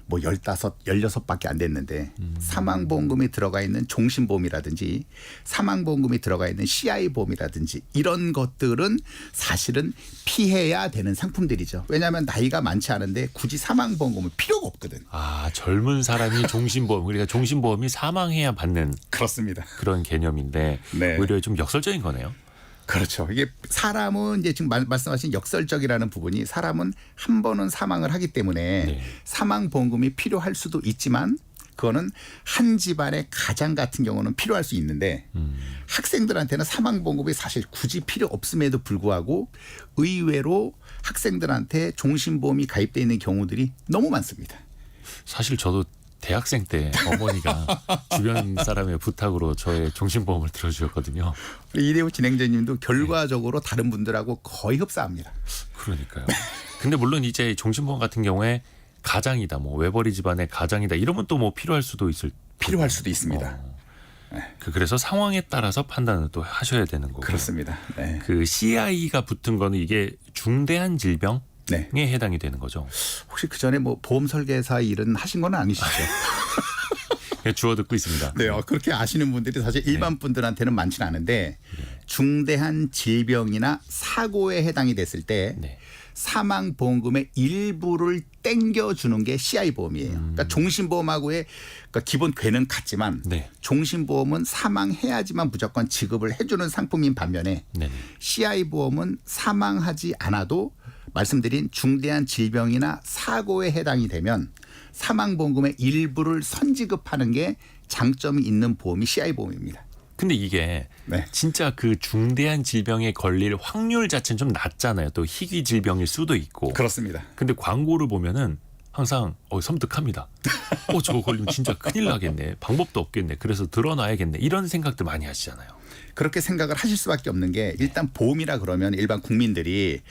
뭐 15, 16밖에 안 됐는데 사망보험금이 들어가 있는 종신보험이라든지 사망보험금이 들어가 있는 CI보험이라든지 이런 것들은 사실은 피해야 되는 상품들이죠. 왜냐하면 나이가 많지 않은데 굳이 사망보험금은 필요가 없거든. 아, 젊은 사람이 종신보험, 그러니까 종신보험이 사망해야 받는 그렇습니다. 그런 개념인데 네. 오히려 좀 역설적인 거네요. 그렇죠. 이게 사람은 이제 지금 말씀하신 역설적이라는 부분이 사람은 한 번은 사망을 하기 때문에 네. 사망보험금이 필요할 수도 있지만 그거는 한 집안의 가장 같은 경우는 필요할 수 있는데 학생들한테는 사망보험금이 사실 굳이 필요 없음에도 불구하고 의외로 학생들한테 종신보험이 가입되어 있는 경우들이 너무 많습니다. 사실 저도 대학생 때 어머니가 주변 사람의 부탁으로 저의 종신보험을 들어주셨거든요. 이대호 진행자님도 결과적으로 다른 분들하고 거의 흡사합니다. 그러니까요. 근데 물론 이제 종신보험 같은 경우에 가장이다, 뭐 외벌이 집안의 가장이다 이러면 또 뭐 필요할 수도 필요할 수도 있습니다. 그래서 상황에 따라서 판단을 또 하셔야 되는 거고. 그렇습니다. 네. 그 CI가 붙은 거는 이게 중대한 질병에 네. 해당이 되는 거죠. 혹시 그 전에 뭐 보험 설계사 일은 하신 건 아니시죠? 주워 듣고 있습니다. 네, 그렇게 아시는 분들이 사실 일반 분들한테는 많지는 않은데 중대한 질병이나 사고에 해당이 됐을 때 네. 사망보험금의 일부를 땡겨주는 게 CI보험이에요. 그러니까 종신보험하고의 그러니까 기본 궤는 같지만 네. 종신보험은 사망해야지만 무조건 지급을 해주는 상품인 반면에 네. CI보험은 사망하지 않아도 말씀드린 중대한 질병이나 사고에 해당이 되면 사망보험금의 일부를 선지급하는 게 장점이 있는 보험이 CI보험입니다. 근데 이게 네. 진짜 그 중대한 질병에 걸릴 확률 자체는 좀 낮잖아요. 또 희귀 질병일 수도 있고. 그렇습니다. 근데 광고를 보면은 항상 섬뜩합니다. 저거 걸리면 진짜 큰일 나겠네. 방법도 없겠네. 그래서 들어놔야겠네. 이런 생각들 많이 하시잖아요. 그렇게 생각을 하실 수밖에 없는 게 일단 보험이라 그러면 일반 국민들이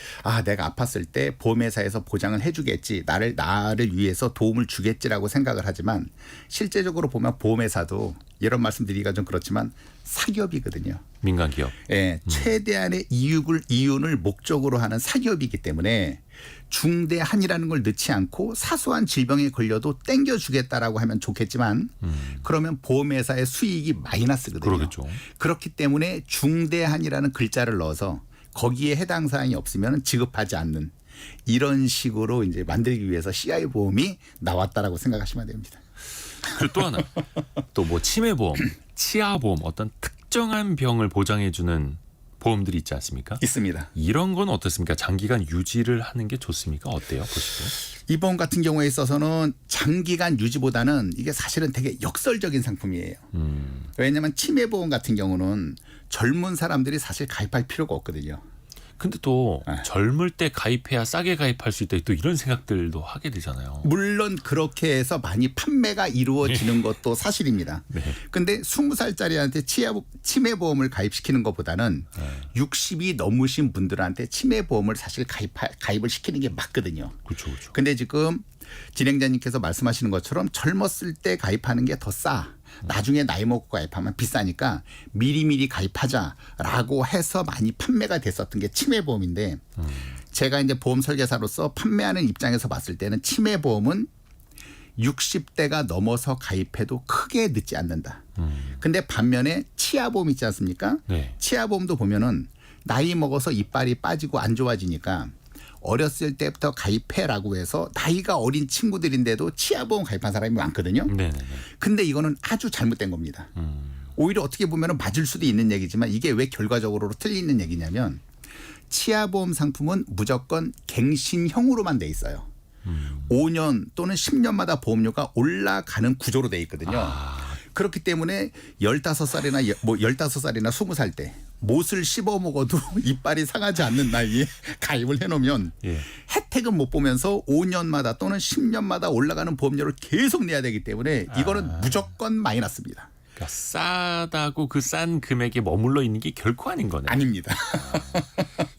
내가 아팠을 때 보험회사에서 보장을 해주겠지 나를 위해서 도움을 주겠지라고 생각을 하지만 실제적으로 보면 보험회사도 이런 말씀드리기가 좀 그렇지만 사기업이거든요. 민간 기업. 예, 최대한의 이윤을 목적으로 하는 사기업이기 때문에 중대한이라는 걸 넣지 않고 사소한 질병에 걸려도 땡겨주겠다라고 하면 좋겠지만 그러면 보험회사의 수익이 마이너스거든요. 그러겠죠. 그렇기 때문에 중대한이라는 글자를 넣어서 거기에 해당 사항이 없으면 지급하지 않는 이런 식으로 이제 만들기 위해서 CI 보험이 나왔다라고 생각하시면 됩니다. 그리고 또 하나 또 뭐 치매보험, 치아보험 어떤 특정한 병을 보장해주는 보험들이 있지 않습니까? 있습니다. 이런 건 어떻습니까? 장기간 유지를 하는 게 좋습니까? 어때요? 보시고. 이 보험 같은 경우에 있어서는 장기간 유지보다는 이게 사실은 되게 역설적인 상품이에요. 왜냐하면 치매보험 같은 경우는 젊은 사람들이 사실 가입할 필요가 없거든요. 근데 또 네. 젊을 때 가입해야 싸게 가입할 수 있다. 또 이런 생각들도 하게 되잖아요. 물론 그렇게 해서 많이 판매가 이루어지는 것도 사실입니다. 네. 근데 20살짜리한테 치매보험을 가입시키는 것보다는 60이 넘으신 분들한테 치매보험을 사실 가입을 시키는 게 맞거든요. 그렇죠, 그렇죠. 근데 지금 진행자님께서 말씀하시는 것처럼 젊었을 때 가입하는 게 더 싸. 나중에 나이 먹고 가입하면 비싸니까 미리미리 가입하자라고 해서 많이 판매가 됐었던 게 치매보험인데 제가 이제 보험 설계사로서 판매하는 입장에서 봤을 때는 치매보험은 60대가 넘어서 가입해도 크게 늦지 않는다. 근데 반면에 치아보험 있지 않습니까? 네. 치아보험도 보면은 나이 먹어서 이빨이 빠지고 안 좋아지니까 어렸을 때부터 가입해라고 해서 나이가 어린 친구들인데도 치아보험 가입한 사람이 많거든요. 네네네. 근데 이거는 아주 잘못된 겁니다. 오히려 어떻게 보면 맞을 수도 있는 얘기지만 이게 왜 결과적으로 틀리는 얘기냐면 치아보험 상품은 무조건 갱신형으로만 돼 있어요. 5년 또는 10년마다 보험료가 올라가는 구조로 돼 있거든요. 그렇기 때문에 15살이나 20살 때 못을 씹어 먹어도 이빨이 상하지 않는 나이에 가입을 해놓으면 예. 혜택은 못 보면서 5년마다 또는 10년마다 올라가는 보험료를 계속 내야 되기 때문에 이거는 무조건 마이너스입니다. 그러니까 싸다고 그 싼 금액에 머물러 있는 게 결코 아닌 거네요. 아닙니다.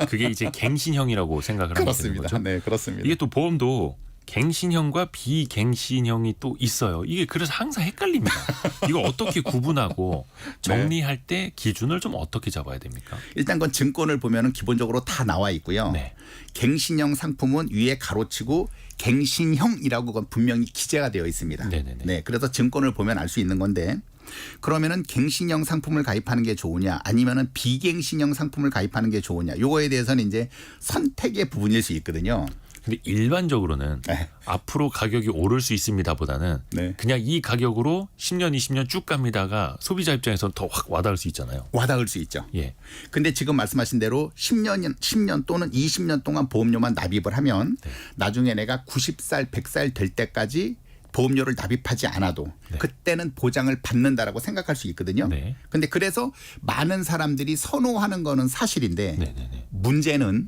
그게 이제 갱신형이라고 생각을 하면 되는 그렇습니다. 거죠. 네, 그렇습니다. 이게 또 보험도 갱신형과 비갱신형이 또 있어요. 이게 그래서 항상 헷갈립니다. 이걸 어떻게 구분하고 정리할 때 기준을 좀 어떻게 잡아야 됩니까? 일단 그건 증권을 보면은 기본적으로 다 나와 있고요. 네. 갱신형 상품은 위에 가로치고 갱신형이라고 그건 분명히 기재가 되어 있습니다. 네네네. 네, 그래서 증권을 보면 알 수 있는 건데 그러면은 갱신형 상품을 가입하는 게 좋으냐 아니면은 비갱신형 상품을 가입하는 게 좋으냐 요거에 대해서는 이제 선택의 부분일 수 있거든요. 근데 일반적으로는 네. 앞으로 가격이 오를 수 있습니다보다는 네. 그냥 이 가격으로 10년, 20년 쭉 갑니다가 소비자 입장에서는 더 확 와닿을 수 있잖아요. 와닿을 수 있죠. 예. 근데 지금 말씀하신 대로 10년 또는 20년 동안 보험료만 납입을 하면 나중에 내가 90살, 100살 될 때까지 보험료를 납입하지 않아도 그때는 보장을 받는다라고 생각할 수 있거든요. 네. 근데 그래서 많은 사람들이 선호하는 거는 사실인데 네네네. 문제는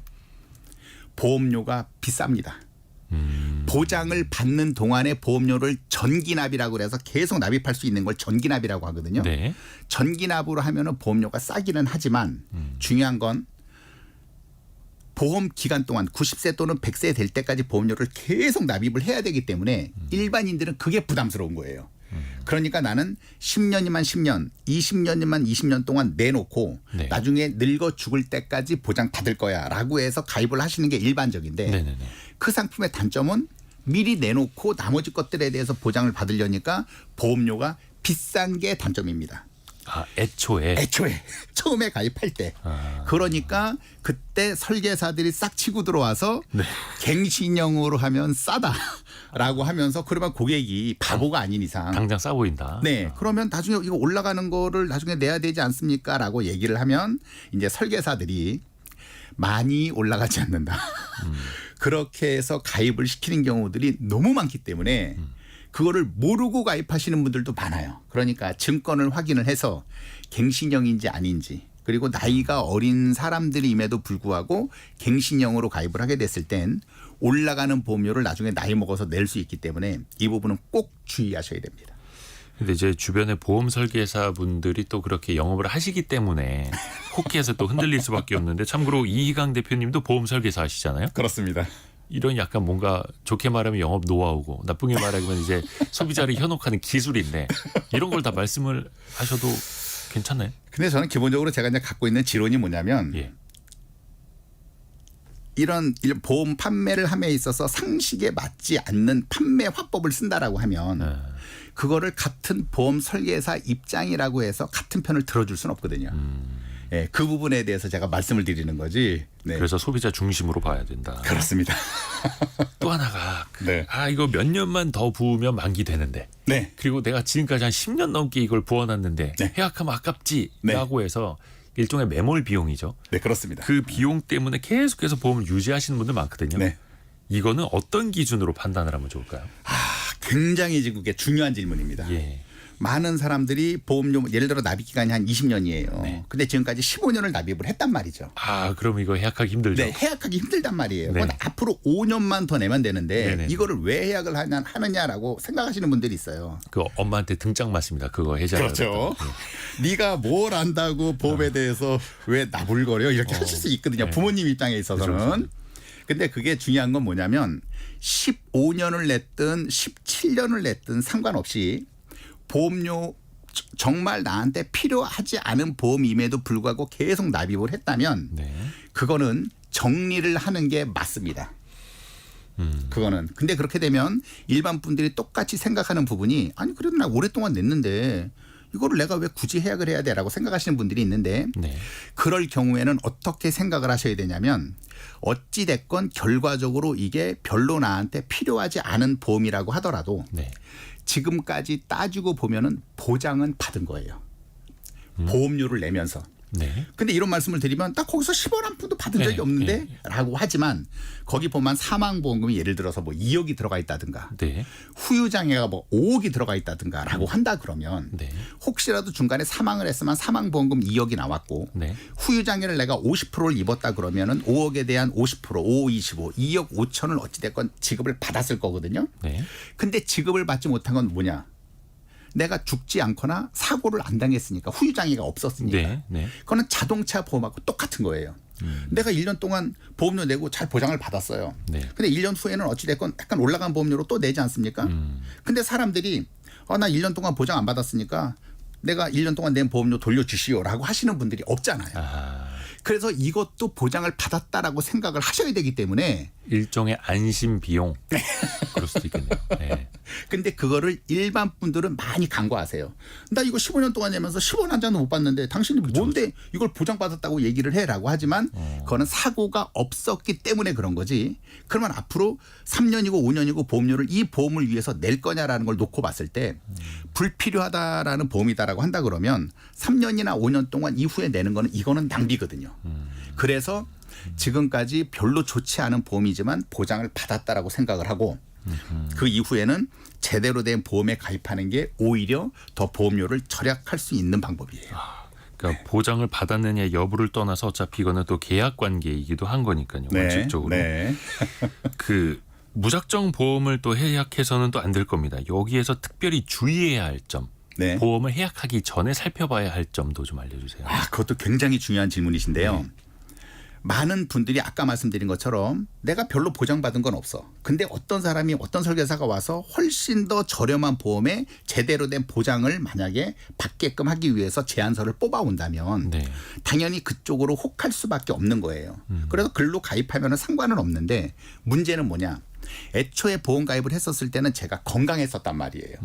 보험료가 비쌉니다. 보장을 받는 동안에 보험료를 전기납이라고 그래서 계속 납입할 수 있는 걸 전기납이라고 하거든요. 네. 전기납으로 하면은 보험료가 싸기는 하지만 중요한 건 보험 기간 동안 90세 또는 100세 될 때까지 보험료를 계속 납입을 해야 되기 때문에 일반인들은 그게 부담스러운 거예요. 그러니까 나는 10년이면 10년, 20년이면 20년 동안 내놓고 네. 나중에 늙어 죽을 때까지 보장 받을 거야라고 해서 가입을 하시는 게 일반적인데 네네네. 그 상품의 단점은 미리 내놓고 나머지 것들에 대해서 보장을 받으려니까 보험료가 비싼 게 단점입니다. 아, 애초에. 처음에 가입할 때. 아. 그러니까 그때 설계사들이 싹 치고 들어와서 네. 갱신형으로 하면 싸다라고 하면서 그러면 고객이 바보가 아닌 이상 당장 싸 보인다. 네. 그러면 나중에 이거 올라가는 거를 나중에 내야 되지 않습니까? 라고 얘기를 하면 이제 설계사들이 많이 올라가지 않는다. 그렇게 해서 가입을 시키는 경우들이 너무 많기 때문에 그거를 모르고 가입하시는 분들도 많아요. 그러니까 증권을 확인을 해서 갱신형인지 아닌지 그리고 나이가 어린 사람들임에도 불구하고 갱신형으로 가입을 하게 됐을 땐 올라가는 보험료를 나중에 나이 먹어서 낼 수 있기 때문에 이 부분은 꼭 주의하셔야 됩니다. 근데 이제 주변에 보험 설계사 분들이 또 그렇게 영업을 하시기 때문에 호기에서 또 흔들릴 수밖에 없는데 참고로 이희강 대표님도 보험 설계사 하시잖아요. 그렇습니다. 이런 약간 뭔가 좋게 말하면 영업 노하우고 나쁘게 말하면 이제 소비자를 현혹하는 기술인데 이런 걸 다 말씀을 하셔도 괜찮나요? 근데 저는 기본적으로 제가 이제 갖고 있는 지론이 뭐냐면 예. 이런 보험 판매를 함에 있어서 상식에 맞지 않는 판매 화법을 쓴다라고 하면 그거를 같은 보험 설계사 입장이라고 해서 같은 편을 들어줄 수는 없거든요. 예, 그 부분에 대해서 제가 말씀을 드리는 거지. 네. 그래서 소비자 중심으로 봐야 된다. 그렇습니다. 또 하나가 네. 이거 몇 년만 더 부으면 만기 되는데 네. 그리고 내가 지금까지 한 10년 넘게 이걸 부어놨는데 네. 해약하면 아깝지라고 해서 일종의 매몰 비용이죠. 네, 그렇습니다. 그 비용 때문에 계속해서 보험을 유지하시는 분들 많거든요. 네. 이거는 어떤 기준으로 판단을 하면 좋을까요? 굉장히 지금 그게 중요한 질문입니다. 예. 많은 사람들이 보험료 예를 들어 납입 기간이 한 20년이에요. 네. 근데 지금까지 15년을 납입을 했단 말이죠. 그럼 이거 해약하기 힘들죠. 네, 해약하기 힘들단 말이에요. 네. 그건 앞으로 5년만 더 내면 되는데 네네. 이거를 왜 해약을 하느냐라고 생각하시는 분들이 있어요. 그 엄마한테 등짝 맞습니다. 그거 해지하려고 그렇죠. 그랬더니. 네가 뭘 안다고 보험에 대해서 왜 나불거려 이렇게 하실 수 있거든요. 네. 부모님 입장에 있어서는. 그렇죠. 근데 그게 중요한 건 뭐냐면 15년을 냈든 17년을 냈든 상관없이 보험료 정말 나한테 필요하지 않은 보험임에도 불구하고 계속 납입을 했다면 네. 그거는 정리를 하는 게 맞습니다. 그거는. 근데 그렇게 되면 일반 분들이 똑같이 생각하는 부분이 아니 그래도 나 오랫동안 냈는데 이거를 내가 왜 굳이 해약을 해야 돼라고 생각하시는 분들이 있는데 네. 그럴 경우에는 어떻게 생각을 하셔야 되냐면 어찌 됐건 결과적으로 이게 별로 나한테 필요하지 않은 보험이라고 하더라도 네. 지금까지 따지고 보면은 보장은 받은 거예요. 보험료를 내면서. 네. 근데 이런 말씀을 드리면 딱 거기서 10원 한 푼도 받은 적이 네, 없는데 네. 라고 하지만 거기 보면 사망보험금이 예를 들어서 뭐 2억이 들어가 있다든가 네. 후유장애가 뭐 5억이 들어가 있다든가 라고 한다 그러면 네. 혹시라도 중간에 사망을 했으면 사망보험금 2억이 나왔고 네. 후유장애를 내가 50%를 입었다 그러면은 5억에 대한 50%, 5, 25, 2억 5천을 어찌됐건 지급을 받았을 거거든요. 네. 근데 지급을 받지 못한 건 뭐냐? 내가 죽지 않거나 사고를 안 당했으니까 후유장애가 없었으니까. 네. 네. 그거는 자동차 보험하고 똑같은 거예요. 내가 1년 동안 보험료 내고 잘 보장을 받았어요. 네. 근데 1년 후에는 어찌됐건 약간 올라간 보험료로 또 내지 않습니까? 근데 사람들이 나 1년 동안 보장 안 받았으니까 내가 1년 동안 낸 보험료 돌려주시오라고 하시는 분들이 없잖아요. 그래서 이것도 보장을 받았다라고 생각을 하셔야 되기 때문에 일종의 안심 비용. 그럴 수도 있겠네요. 네. 근데 그거를 일반 분들은 많이 간과하세요. 나 이거 15년 동안 내면서 10원 한 장도 못 받는데 당신이 뭔데 이걸 보장받았다고 얘기를 해라고 하지만 그거는 사고가 없었기 때문에 그런 거지. 그러면 앞으로 3년이고 5년이고 보험료를 이 보험을 위해서 낼 거냐라는 걸 놓고 봤을 때 불필요하다라는 보험이다라고 한다 그러면 3년이나 5년 동안 이후에 내는 거는 이거는 낭비거든요. 그래서 지금까지 별로 좋지 않은 보험이지만 보장을 받았다라고 생각을 하고 그 이후에는 제대로 된 보험에 가입하는 게 오히려 더 보험료를 절약할 수 있는 방법이에요. 그러니까 보장을 받았느냐 여부를 떠나서 어차피 이거는 또 계약 관계이기도 한 거니까요. 원칙적으로. 네. 그 무작정 보험을 또 해약해서는 또 안 될 겁니다. 여기에서 특별히 주의해야 할 점. 네. 보험을 해약하기 전에 살펴봐야 할 점도 좀 알려주세요. 그것도 굉장히 중요한 질문이신데요. 많은 분들이 아까 말씀드린 것처럼 내가 별로 보장받은 건 없어. 근데 어떤 사람이 어떤 설계사가 와서 훨씬 더 저렴한 보험에 제대로 된 보장을 만약에 받게끔 하기 위해서 제안서를 뽑아온다면 네. 당연히 그쪽으로 혹할 수밖에 없는 거예요. 그래서 글로 가입하면 상관은 없는데 문제는 뭐냐. 애초에 보험 가입을 했었을 때는 제가 건강했었단 말이에요.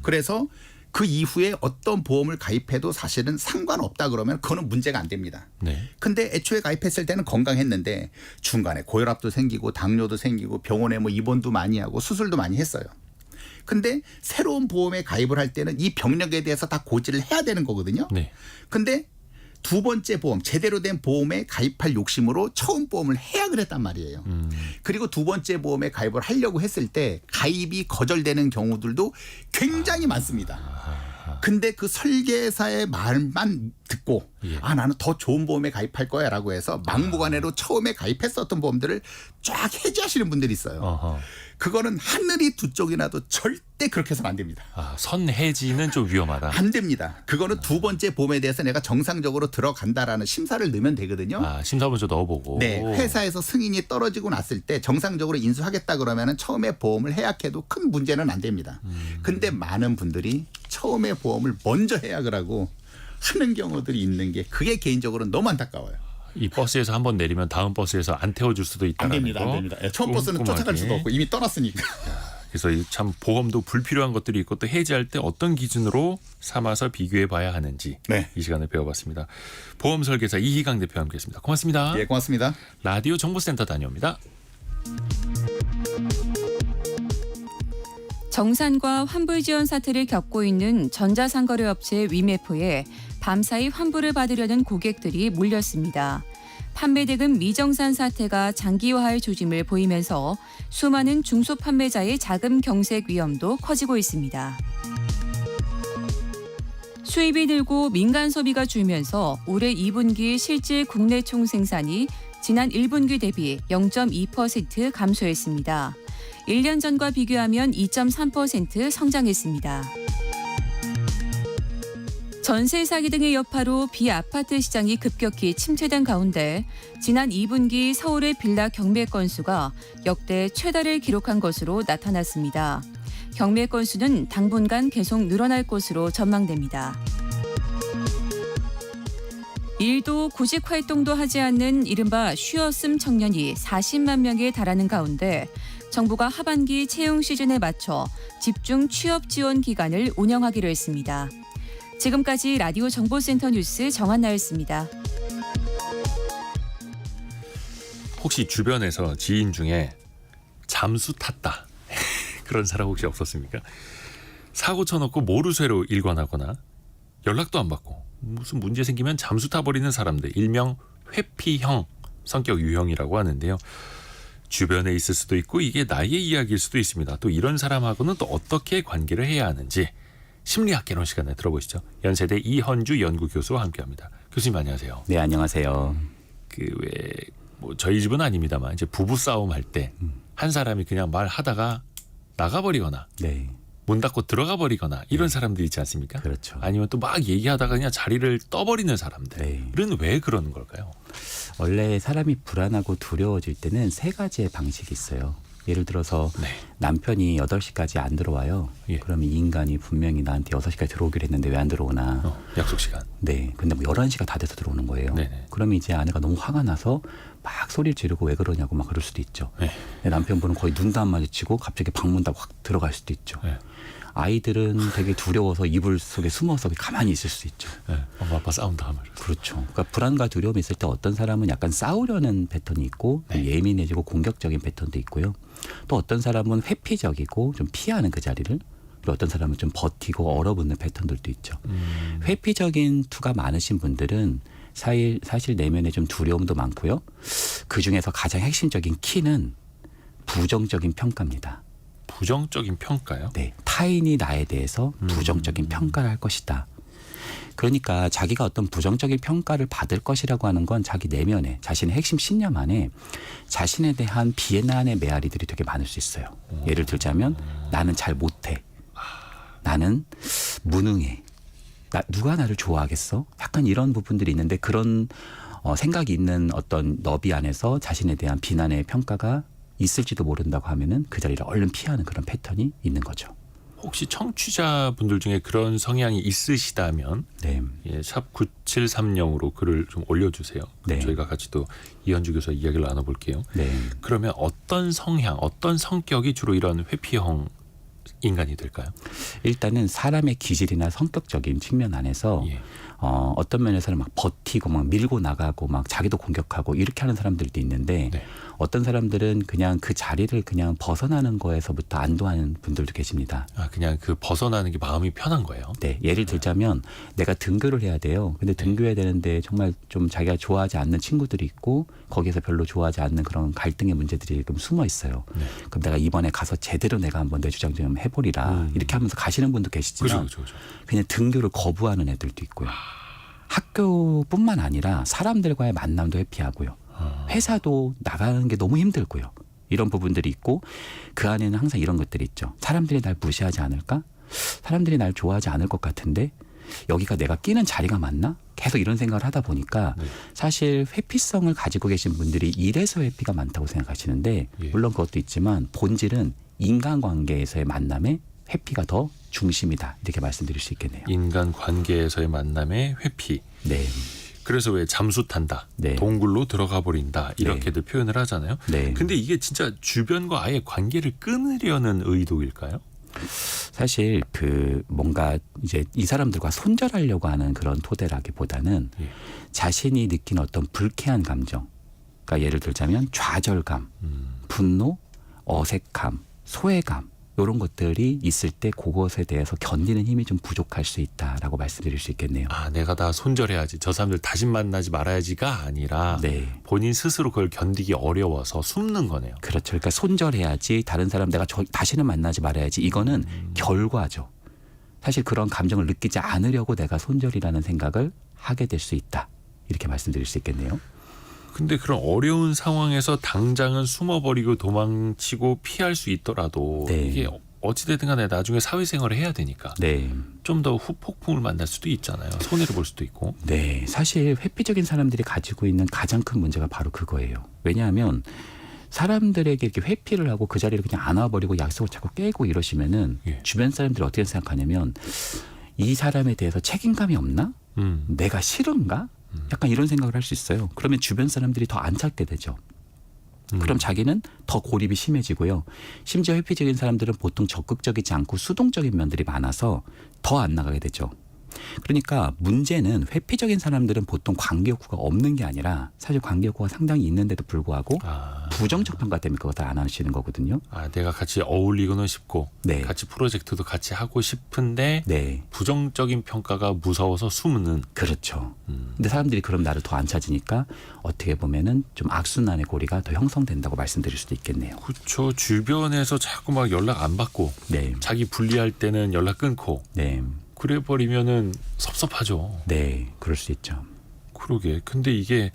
그래서 그 이후에 어떤 보험을 가입해도 사실은 상관없다 그러면 그거는 문제가 안 됩니다. 네. 근데 애초에 가입했을 때는 건강했는데 중간에 고혈압도 생기고 당뇨도 생기고 병원에 뭐 입원도 많이 하고 수술도 많이 했어요. 근데 새로운 보험에 가입을 할 때는 이 병력에 대해서 다 고지를 해야 되는 거거든요. 네. 근데 두 번째 보험, 제대로 된 보험에 가입할 욕심으로 처음 보험을 해약을 했단 말이에요. 그리고 두 번째 보험에 가입을 하려고 했을 때 가입이 거절되는 경우들도 굉장히 많습니다. 근데 그 설계사의 말만 듣고 예. 나는 더 좋은 보험에 가입할 거야 라고 해서 막무가내로 처음에 가입했었던 보험들을 쫙 해지하시는 분들이 있어요. 어허. 그거는 하늘이 두 쪽이나도 절대 그렇게 해서는 안 됩니다. 선해지는 좀 위험하다. 안 됩니다. 그거는 두 번째 보험에 대해서 내가 정상적으로 들어간다라는 심사를 넣으면 되거든요. 심사 먼저 넣어보고. 네, 회사에서 승인이 떨어지고 났을 때 정상적으로 인수하겠다 그러면은 처음에 보험을 해약해도 큰 문제는 안 됩니다. 근데 많은 분들이 처음에 보험을 먼저 해약을 하고 하는 경우들이 있는 게 그게 개인적으로 너무 안타까워요. 이 버스에서 한번 내리면 다음 버스에서 안 태워줄 수도 안 있다는 됩니다. 거. 안 됩니다. 처음 버스는 꼼꼼하게. 쫓아갈 수도 없고 이미 떠났으니까. 그래서 참 보험도 불필요한 것들이 있고 또 해지할 때 어떤 기준으로 삼아서 비교해 봐야 하는지 네. 이 시간에 배워봤습니다. 보험 설계사 이희강 대표와 함께했습니다. 고맙습니다. 예, 고맙습니다. 라디오 정보센터 다녀옵니다. 정산과 환불 지원 사태를 겪고 있는 전자상거래업체 위메포에 밤사이 환불을 받으려는 고객들이 몰렸습니다. 판매 대금 미정산 사태가 장기화할 조짐을 보이면서 수많은 중소판매자의 자금 경색 위험도 커지고 있습니다. 수입이 늘고 민간 소비가 줄면서 올해 2분기 실질 국내 총생산이 지난 1분기 대비 0.2% 감소했습니다. 1년 전과 비교하면 2.3% 성장했습니다. 전세 사기 등의 여파로 비아파트 시장이 급격히 침체된 가운데 지난 2분기 서울의 빌라 경매 건수가 역대 최다를 기록한 것으로 나타났습니다. 경매 건수는 당분간 계속 늘어날 것으로 전망됩니다. 일도 구직 활동도 하지 않는 이른바 쉬었음 청년이 40만 명에 달하는 가운데 정부가 하반기 채용 시즌에 맞춰 집중 취업 지원 기간을 운영하기로 했습니다. 지금까지 라디오 정보센터 뉴스 정한나였습니다. 혹시 주변에서 지인 중에 잠수 탔다 그런 사람 혹시 없었습니까? 사고 쳐놓고 모르쇠로 일관하거나 연락도 안 받고 무슨 문제 생기면 잠수 타버리는 사람들, 일명 회피형 성격 유형이라고 하는데요. 주변에 있을 수도 있고 이게 나의 이야기일 수도 있습니다. 또 이런 사람하고는 또 어떻게 관계를 해야 하는지 심리학 개론 시간에 들어보시죠. 연세대 이헌주 연구교수와 함께합니다. 교수님 안녕하세요. 네, 안녕하세요. 뭐 저희 집은 아닙니다만 이제 부부 싸움 할 때 한 사람이 그냥 말하다가 나가버리거나 네, 문 닫고 들어가 버리거나 이런 사람들 있지 않습니까? 그렇죠. 아니면 또 막 얘기하다가 그냥 자리를 떠버리는 사람들은 네. 왜 그러는 걸까요? 원래 사람이 불안하고 두려워질 때는 세 가지의 방식이 있어요. 예를 들어서 네. 남편이 8시까지 안 들어와요. 예. 그러면 이 인간이 분명히 나한테 6시까지 들어오기로 했는데 왜 안 들어오나. 약속 시간. 네, 근데 뭐 11시가 다 돼서 들어오는 거예요. 네네. 그러면 이제 아내가 너무 화가 나서 막 소리를 지르고 왜 그러냐고 막 그럴 수도 있죠. 네. 근데 남편분은 거의 눈도 안 마주치고 갑자기 방문 닫고 확 들어갈 수도 있죠. 네. 아이들은 되게 두려워서 이불 속에 숨어서 가만히 있을 수 있죠. 네. 엄마 아빠 싸운다 하면. 그렇죠. 그러니까 불안과 두려움이 있을 때 어떤 사람은 약간 싸우려는 패턴이 있고 네. 예민해지고 공격적인 패턴도 있고요. 또 어떤 사람은 회피적이고 좀 피하는 그 자리를, 그리고 어떤 사람은 좀 버티고 얼어붙는 패턴들도 있죠. 회피적인 투가 많으신 분들은 사실 내면에 좀 두려움도 많고요. 그중에서 가장 핵심적인 키는 부정적인 평가입니다. 부정적인 평가요? 네, 타인이 나에 대해서 부정적인 평가를 할 것이다. 그러니까 자기가 어떤 부정적인 평가를 받을 것이라고 하는 건 자기 내면에 자신의 핵심 신념 안에 자신에 대한 비난의 메아리들이 되게 많을 수 있어요. 예를 들자면 나는 잘 못해. 나는 무능해. 누가 나를 좋아하겠어? 약간 이런 부분들이 있는데 그런 생각이 있는 어떤 너비 안에서 자신에 대한 비난의 평가가 있을지도 모른다고 하면은 그 자리를 얼른 피하는 그런 패턴이 있는 거죠. 혹시 청취자분들 중에 그런 성향이 있으시다면 네. 예, 샵 9730으로 글을 좀 올려주세요. 네. 저희가 같이 또 이현주 교수와 이야기를 나눠볼게요. 네. 그러면 어떤 성향, 어떤 성격이 주로 이런 회피형 인간이 될까요? 일단은 사람의 기질이나 성격적인 측면 안에서 예. 어떤 면에서는 막 버티고 막 밀고 나가고 막 자기도 공격하고 이렇게 하는 사람들도 있는데 네. 어떤 사람들은 그냥 그 자리를 그냥 벗어나는 거에서부터 안도하는 분들도 계십니다. 아, 그냥 그 벗어나는 게 마음이 편한 거예요. 네, 예를 들자면 내가 등교를 해야 돼요. 근데 등교해야 되는데 정말 좀 자기가 좋아하지 않는 친구들이 있고 거기에서 별로 좋아하지 않는 그런 갈등의 문제들이 좀 숨어 있어요. 네. 그럼 내가 이번에 가서 제대로 내가 한번 내 주장 좀 해보리라 이렇게 하면서 가시는 분도 계시지만 그렇죠. 그냥 등교를 거부하는 애들도 있고요. 학교뿐만 아니라 사람들과의 만남도 회피하고요. 회사도 나가는 게 너무 힘들고요. 이런 부분들이 있고 그 안에는 항상 이런 것들이 있죠. 사람들이 날 무시하지 않을까? 사람들이 날 좋아하지 않을 것 같은데 여기가 내가 끼는 자리가 맞나? 계속 이런 생각을 하다 보니까 네. 사실 회피성을 가지고 계신 분들이 일에서 회피가 많다고 생각하시는데 예. 물론 그것도 있지만 본질은 인간관계에서의 만남에 회피가 더 중심이다. 이렇게 말씀드릴 수 있겠네요. 인간 관계에서의 만남의 회피. 네. 그래서 왜 잠수 탄다, 네. 동굴로 들어가 버린다 이렇게도 표현을 하잖아요. 네. 근데 이게 진짜 주변과 아예 관계를 끊으려는 의도일까요? 사실 뭔가 이제 이 사람들과 손절하려고 하는 그런 토대라기보다는 예. 자신이 느낀 어떤 불쾌한 감정, 그러니까 예를 들자면 좌절감, 분노, 어색함, 소외감 이런 것들이 있을 때 그것에 대해서 견디는 힘이 좀 부족할 수 있다라고 말씀드릴 수 있겠네요. 아, 내가 다 손절해야지, 저 사람들 다시 만나지 말아야지가 아니라 네. 본인 스스로 그걸 견디기 어려워서 숨는 거네요. 그렇죠. 그러니까 손절해야지, 다른 사람 내가 다시는 만나지 말아야지. 이거는 결과죠. 사실 그런 감정을 느끼지 않으려고 내가 손절이라는 생각을 하게 될 수 있다. 이렇게 말씀드릴 수 있겠네요. 근데 그런 어려운 상황에서 당장은 숨어버리고 도망치고 피할 수 있더라도 네. 이게 어찌됐든 간에 나중에 사회생활을 해야 되니까 네. 좀 더 후폭풍을 만날 수도 있잖아요. 손해를 볼 수도 있고. 네. 사실 회피적인 사람들이 가지고 있는 가장 큰 문제가 바로 그거예요. 왜냐하면 사람들에게 이렇게 회피를 하고 그 자리를 그냥 안아버리고 약속을 자꾸 깨고 이러시면은 예. 주변 사람들이 어떻게 생각하냐면 이 사람에 대해서 책임감이 없나? 내가 싫은가? 약간 이런 생각을 할 수 있어요. 그러면 주변 사람들이 더 안 찾게 되죠. 그럼 자기는 더 고립이 심해지고요. 심지어 회피적인 사람들은 보통 적극적이지 않고 수동적인 면들이 많아서 더 안 나가게 되죠. 그러니까 문제는 회피적인 사람들은 보통 관계 욕구가 없는 게 아니라 사실 관계 욕구가 상당히 있는데도 불구하고 부정적 평가 때문에 그것을 안 하시는 거거든요. 아, 내가 같이 어울리고는 싶고 네. 같이 프로젝트도 같이 하고 싶은데 네. 부정적인 평가가 무서워서 숨는. 그렇죠. 근데 사람들이 그럼 나를 더 안 찾으니까 어떻게 보면은 좀 악순환의 고리가 더 형성된다고 말씀드릴 수도 있겠네요. 그렇죠. 주변에서 자꾸 막 연락 안 받고 네. 자기 불리할 때는 연락 끊고 네. 그래 버리면은 섭섭하죠. 네. 그럴 수 있죠. 그러게. 근데 이게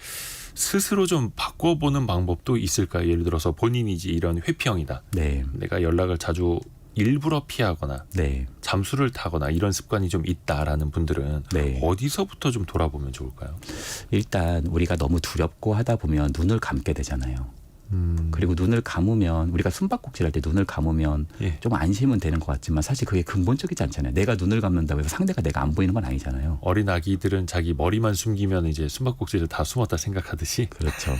스스로 좀 바꿔보는 방법도 있을까요? 예를 들어서 본인이 이제 이런 회피형이다. 네. 내가 연락을 자주 일부러 피하거나 네. 잠수를 타거나 이런 습관이 좀 있다라는 분들은 네. 어디서부터 좀 돌아보면 좋을까요? 일단 우리가 너무 두렵고 하다 보면 눈을 감게 되잖아요. 그리고 눈을 감으면 우리가 숨바꼭질할 때 눈을 감으면 예. 좀 안심은 되는 것 같지만 사실 그게 근본적이지 않잖아요. 내가 눈을 감는다고 해서 상대가 내가 안 보이는 건 아니잖아요. 어린 아기들은 자기 머리만 숨기면 이제 숨바꼭질을 다 숨었다 생각하듯이. 그렇죠.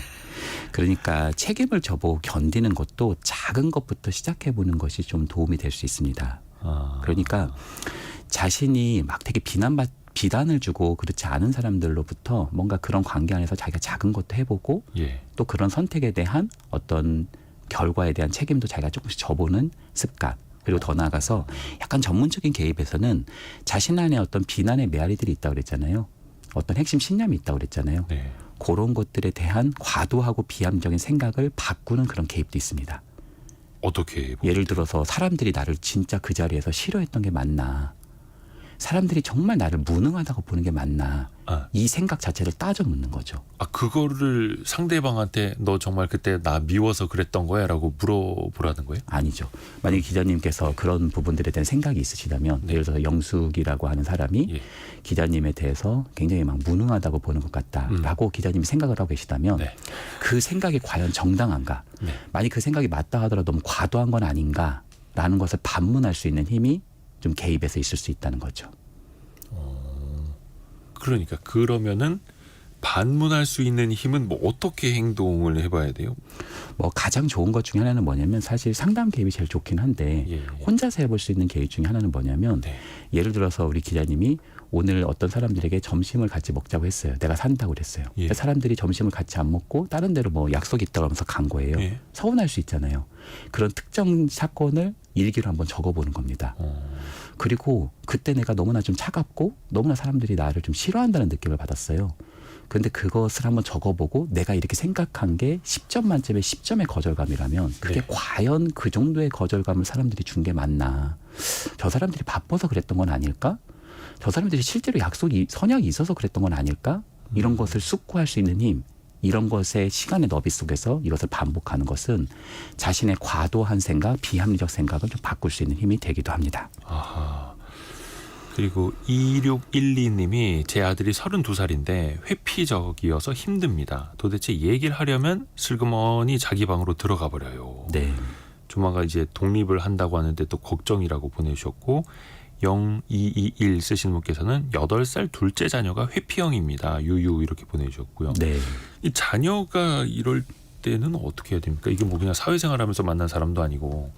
그러니까 책임을 져보고 견디는 것도 작은 것부터 시작해보는 것이 좀 도움이 될 수 있습니다. 그러니까 자신이 막 되게 비난을 주고 그렇지 않은 사람들로부터 뭔가 그런 관계 안에서 자기가 작은 것도 해보고 예. 또 그런 선택에 대한 어떤 결과에 대한 책임도 자기가 조금씩 져보는 습관. 그리고 더 나아가서 약간 전문적인 개입에서는 자신 안에 어떤 비난의 메아리들이 있다고 그랬잖아요. 어떤 핵심 신념이 있다고 그랬잖아요. 네. 그런 것들에 대한 과도하고 비합리적인 생각을 바꾸는 그런 개입도 있습니다. 어떻게 예를 들어서 사람들이 나를 진짜 그 자리에서 싫어했던 게 맞나? 사람들이 정말 나를 무능하다고 보는 게 맞나? 이 생각 자체를 따져 묻는 거죠. 아, 그거를 상대방한테 너 정말 그때 나 미워서 그랬던 거야? 라고 물어보라는 거예요? 아니죠. 만약에 기자님께서 그런 부분들에 대한 생각이 있으시다면 네. 예를 들어서 영숙이라고 하는 사람이 예. 기자님에 대해서 굉장히 막 무능하다고 보는 것 같다라고 기자님이 생각을 하고 계시다면 네. 그 생각이 과연 정당한가? 네. 만약 그 생각이 맞다 하더라도 너무 과도한 건 아닌가라는 것을 반문할 수 있는 힘이 좀 개입해서 있을 수 있다는 거죠. 그러니까 그러면은 반문할 수 있는 힘은 뭐 어떻게 행동을 해봐야 돼요? 뭐 가장 좋은 것 중에 하나는 뭐냐면 사실 상담 개입이 제일 좋긴 한데 예. 혼자서 해볼 수 있는 개입 중에 하나는 뭐냐면 네. 예를 들어서 우리 기자님이 오늘 어떤 사람들에게 점심을 같이 먹자고 했어요. 내가 산다고 그랬어요. 예. 근데 사람들이 점심을 같이 안 먹고 다른 데로 뭐 약속이 있다고 하면서 간 거예요. 예. 서운할 수 있잖아요. 그런 특정 사건을 일기로 한번 적어보는 겁니다. 그리고 그때 내가 너무나 좀 차갑고 너무나 사람들이 나를 좀 싫어한다는 느낌을 받았어요. 근데 그것을 한번 적어보고 내가 이렇게 생각한 게 10점 만점에 10점의 거절감이라면 그게 네. 과연 그 정도의 거절감을 사람들이 준 게 맞나? 저 사람들이 바빠서 그랬던 건 아닐까? 저 사람들이 실제로 선약이 있어서 그랬던 건 아닐까? 이런 것을 숙고할 수 있는 힘, 이런 것의 시간의 너비 속에서 이것을 반복하는 것은 자신의 과도한 생각, 비합리적 생각을 좀 바꿀 수 있는 힘이 되기도 합니다. 아하. 그리고 2612님이 제 아들이 32살인데 회피적이어서 힘듭니다. 도대체 얘기를 하려면 슬그머니 자기 방으로 들어가 버려요. 네. 조만간 이제 독립을 한다고 하는데 또 걱정이라고 보내주셨고 0221 쓰시는 분께서는 8살 둘째 자녀가 회피형입니다. 유유 이렇게 보내주셨고요. 네. 이 자녀가 이럴 때는 어떻게 해야 됩니까? 이게 뭐 그냥 사회생활하면서 만난 사람도 아니고.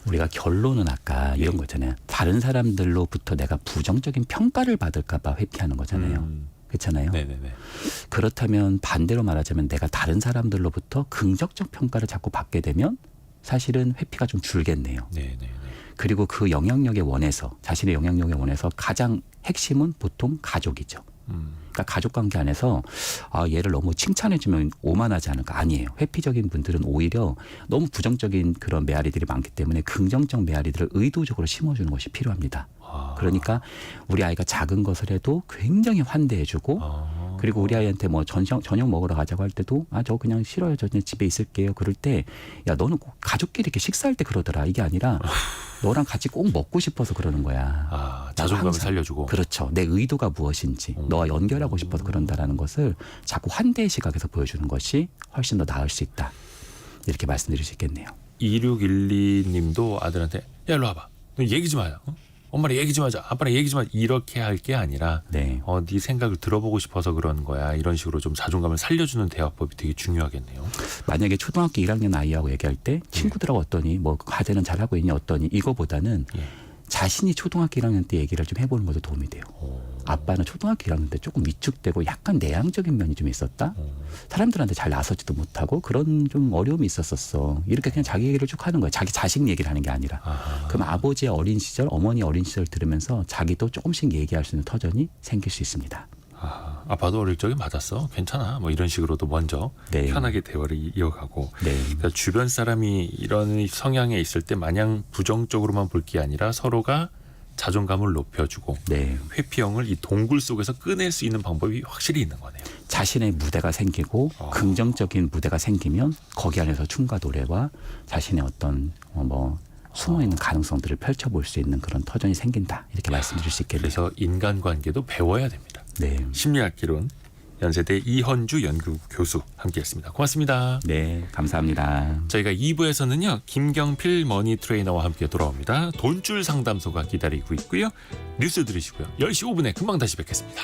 우리가 결론은 아까 이런 거잖아요. 다른 사람들로부터 내가 부정적인 평가를 받을까 봐 회피하는 거잖아요. 그렇잖아요. 네네네. 그렇다면 반대로 말하자면 내가 다른 사람들로부터 긍정적 평가를 자꾸 받게 되면 사실은 회피가 좀 줄겠네요. 네네네. 그리고 그 영향력에 원해서 자신의 영향력에 원해서 가장 핵심은 보통 가족이죠. 그러니까 가족 관계 안에서 얘를 너무 칭찬해주면 오만하지 않을까? 아니에요. 회피적인 분들은 오히려 너무 부정적인 그런 메아리들이 많기 때문에 긍정적 메아리들을 의도적으로 심어주는 것이 필요합니다. 그러니까 우리 아이가 작은 것을 해도 굉장히 환대해주고 그리고 우리 아이한테 뭐 저녁 먹으러 가자고 할 때도 저 그냥 싫어요. 저 그냥 집에 있을게요. 그럴 때 야 너는 꼭 가족끼리 이렇게 식사할 때 그러더라. 이게 아니라 너랑 같이 꼭 먹고 싶어서 그러는 거야. 자존감을 항상. 살려주고. 그렇죠. 내 의도가 무엇인지 너와 연결하고 싶어서 그런다라는 것을 자꾸 환대의 시각에서 보여주는 것이 훨씬 더 나을 수 있다. 이렇게 말씀드릴 수 있겠네요. 2612님도 아들한테 야 일로 와봐. 너 얘기 좀 하자. 엄마랑 얘기 좀 하자. 아빠랑 얘기 좀 하자. 이렇게 할 게 아니라 네. 네 생각을 들어보고 싶어서 그런 거야. 이런 식으로 좀 자존감을 살려주는 대화법이 되게 중요하겠네요. 만약에 초등학교 1학년 아이하고 얘기할 때 친구들하고 어떠니 뭐 과제는 잘하고 있니 어떠니 이거보다는 자신이 초등학교 1학년 때 얘기를 좀 해보는 것도 도움이 돼요. 아빠는 초등학교 1학년 때 조금 위축되고 약간 내향적인 면이 좀 있었다. 사람들한테 잘 나서지도 못하고 그런 좀 어려움이 있었었어. 이렇게 그냥 자기 얘기를 쭉 하는 거예요. 자기 자식 얘기를 하는 게 아니라. 그럼 아버지의 어린 시절, 어머니의 어린 시절 들으면서 자기도 조금씩 얘기할 수 있는 터전이 생길 수 있습니다. 아빠도 어릴 적에 맞았어. 괜찮아. 뭐 이런 식으로도 먼저 네. 편하게 대화를 이어가고. 네. 그러니까 주변 사람이 이런 성향에 있을 때 마냥 부정적으로만 볼 게 아니라 서로가 자존감을 높여주고 네. 회피형을 이 동굴 속에서 꺼낼 수 있는 방법이 확실히 있는 거네요. 자신의 무대가 생기고 긍정적인 무대가 생기면 거기 안에서 춤과 노래와 자신의 어떤 숨어있는 가능성들을 펼쳐볼 수 있는 그런 터전이 생긴다. 이렇게 말씀드릴 수 있겠네요. 그래서 인간관계도 배워야 됩니다. 네. 심리학기론 연세대 이헌주 연구교수 함께했습니다. 고맙습니다. 네, 감사합니다. 저희가 2부에서는요. 김경필 머니 트레이너와 함께 돌아옵니다. 돈줄 상담소가 기다리고 있고요. 뉴스 들으시고요. 10시 5분에 금방 다시 뵙겠습니다.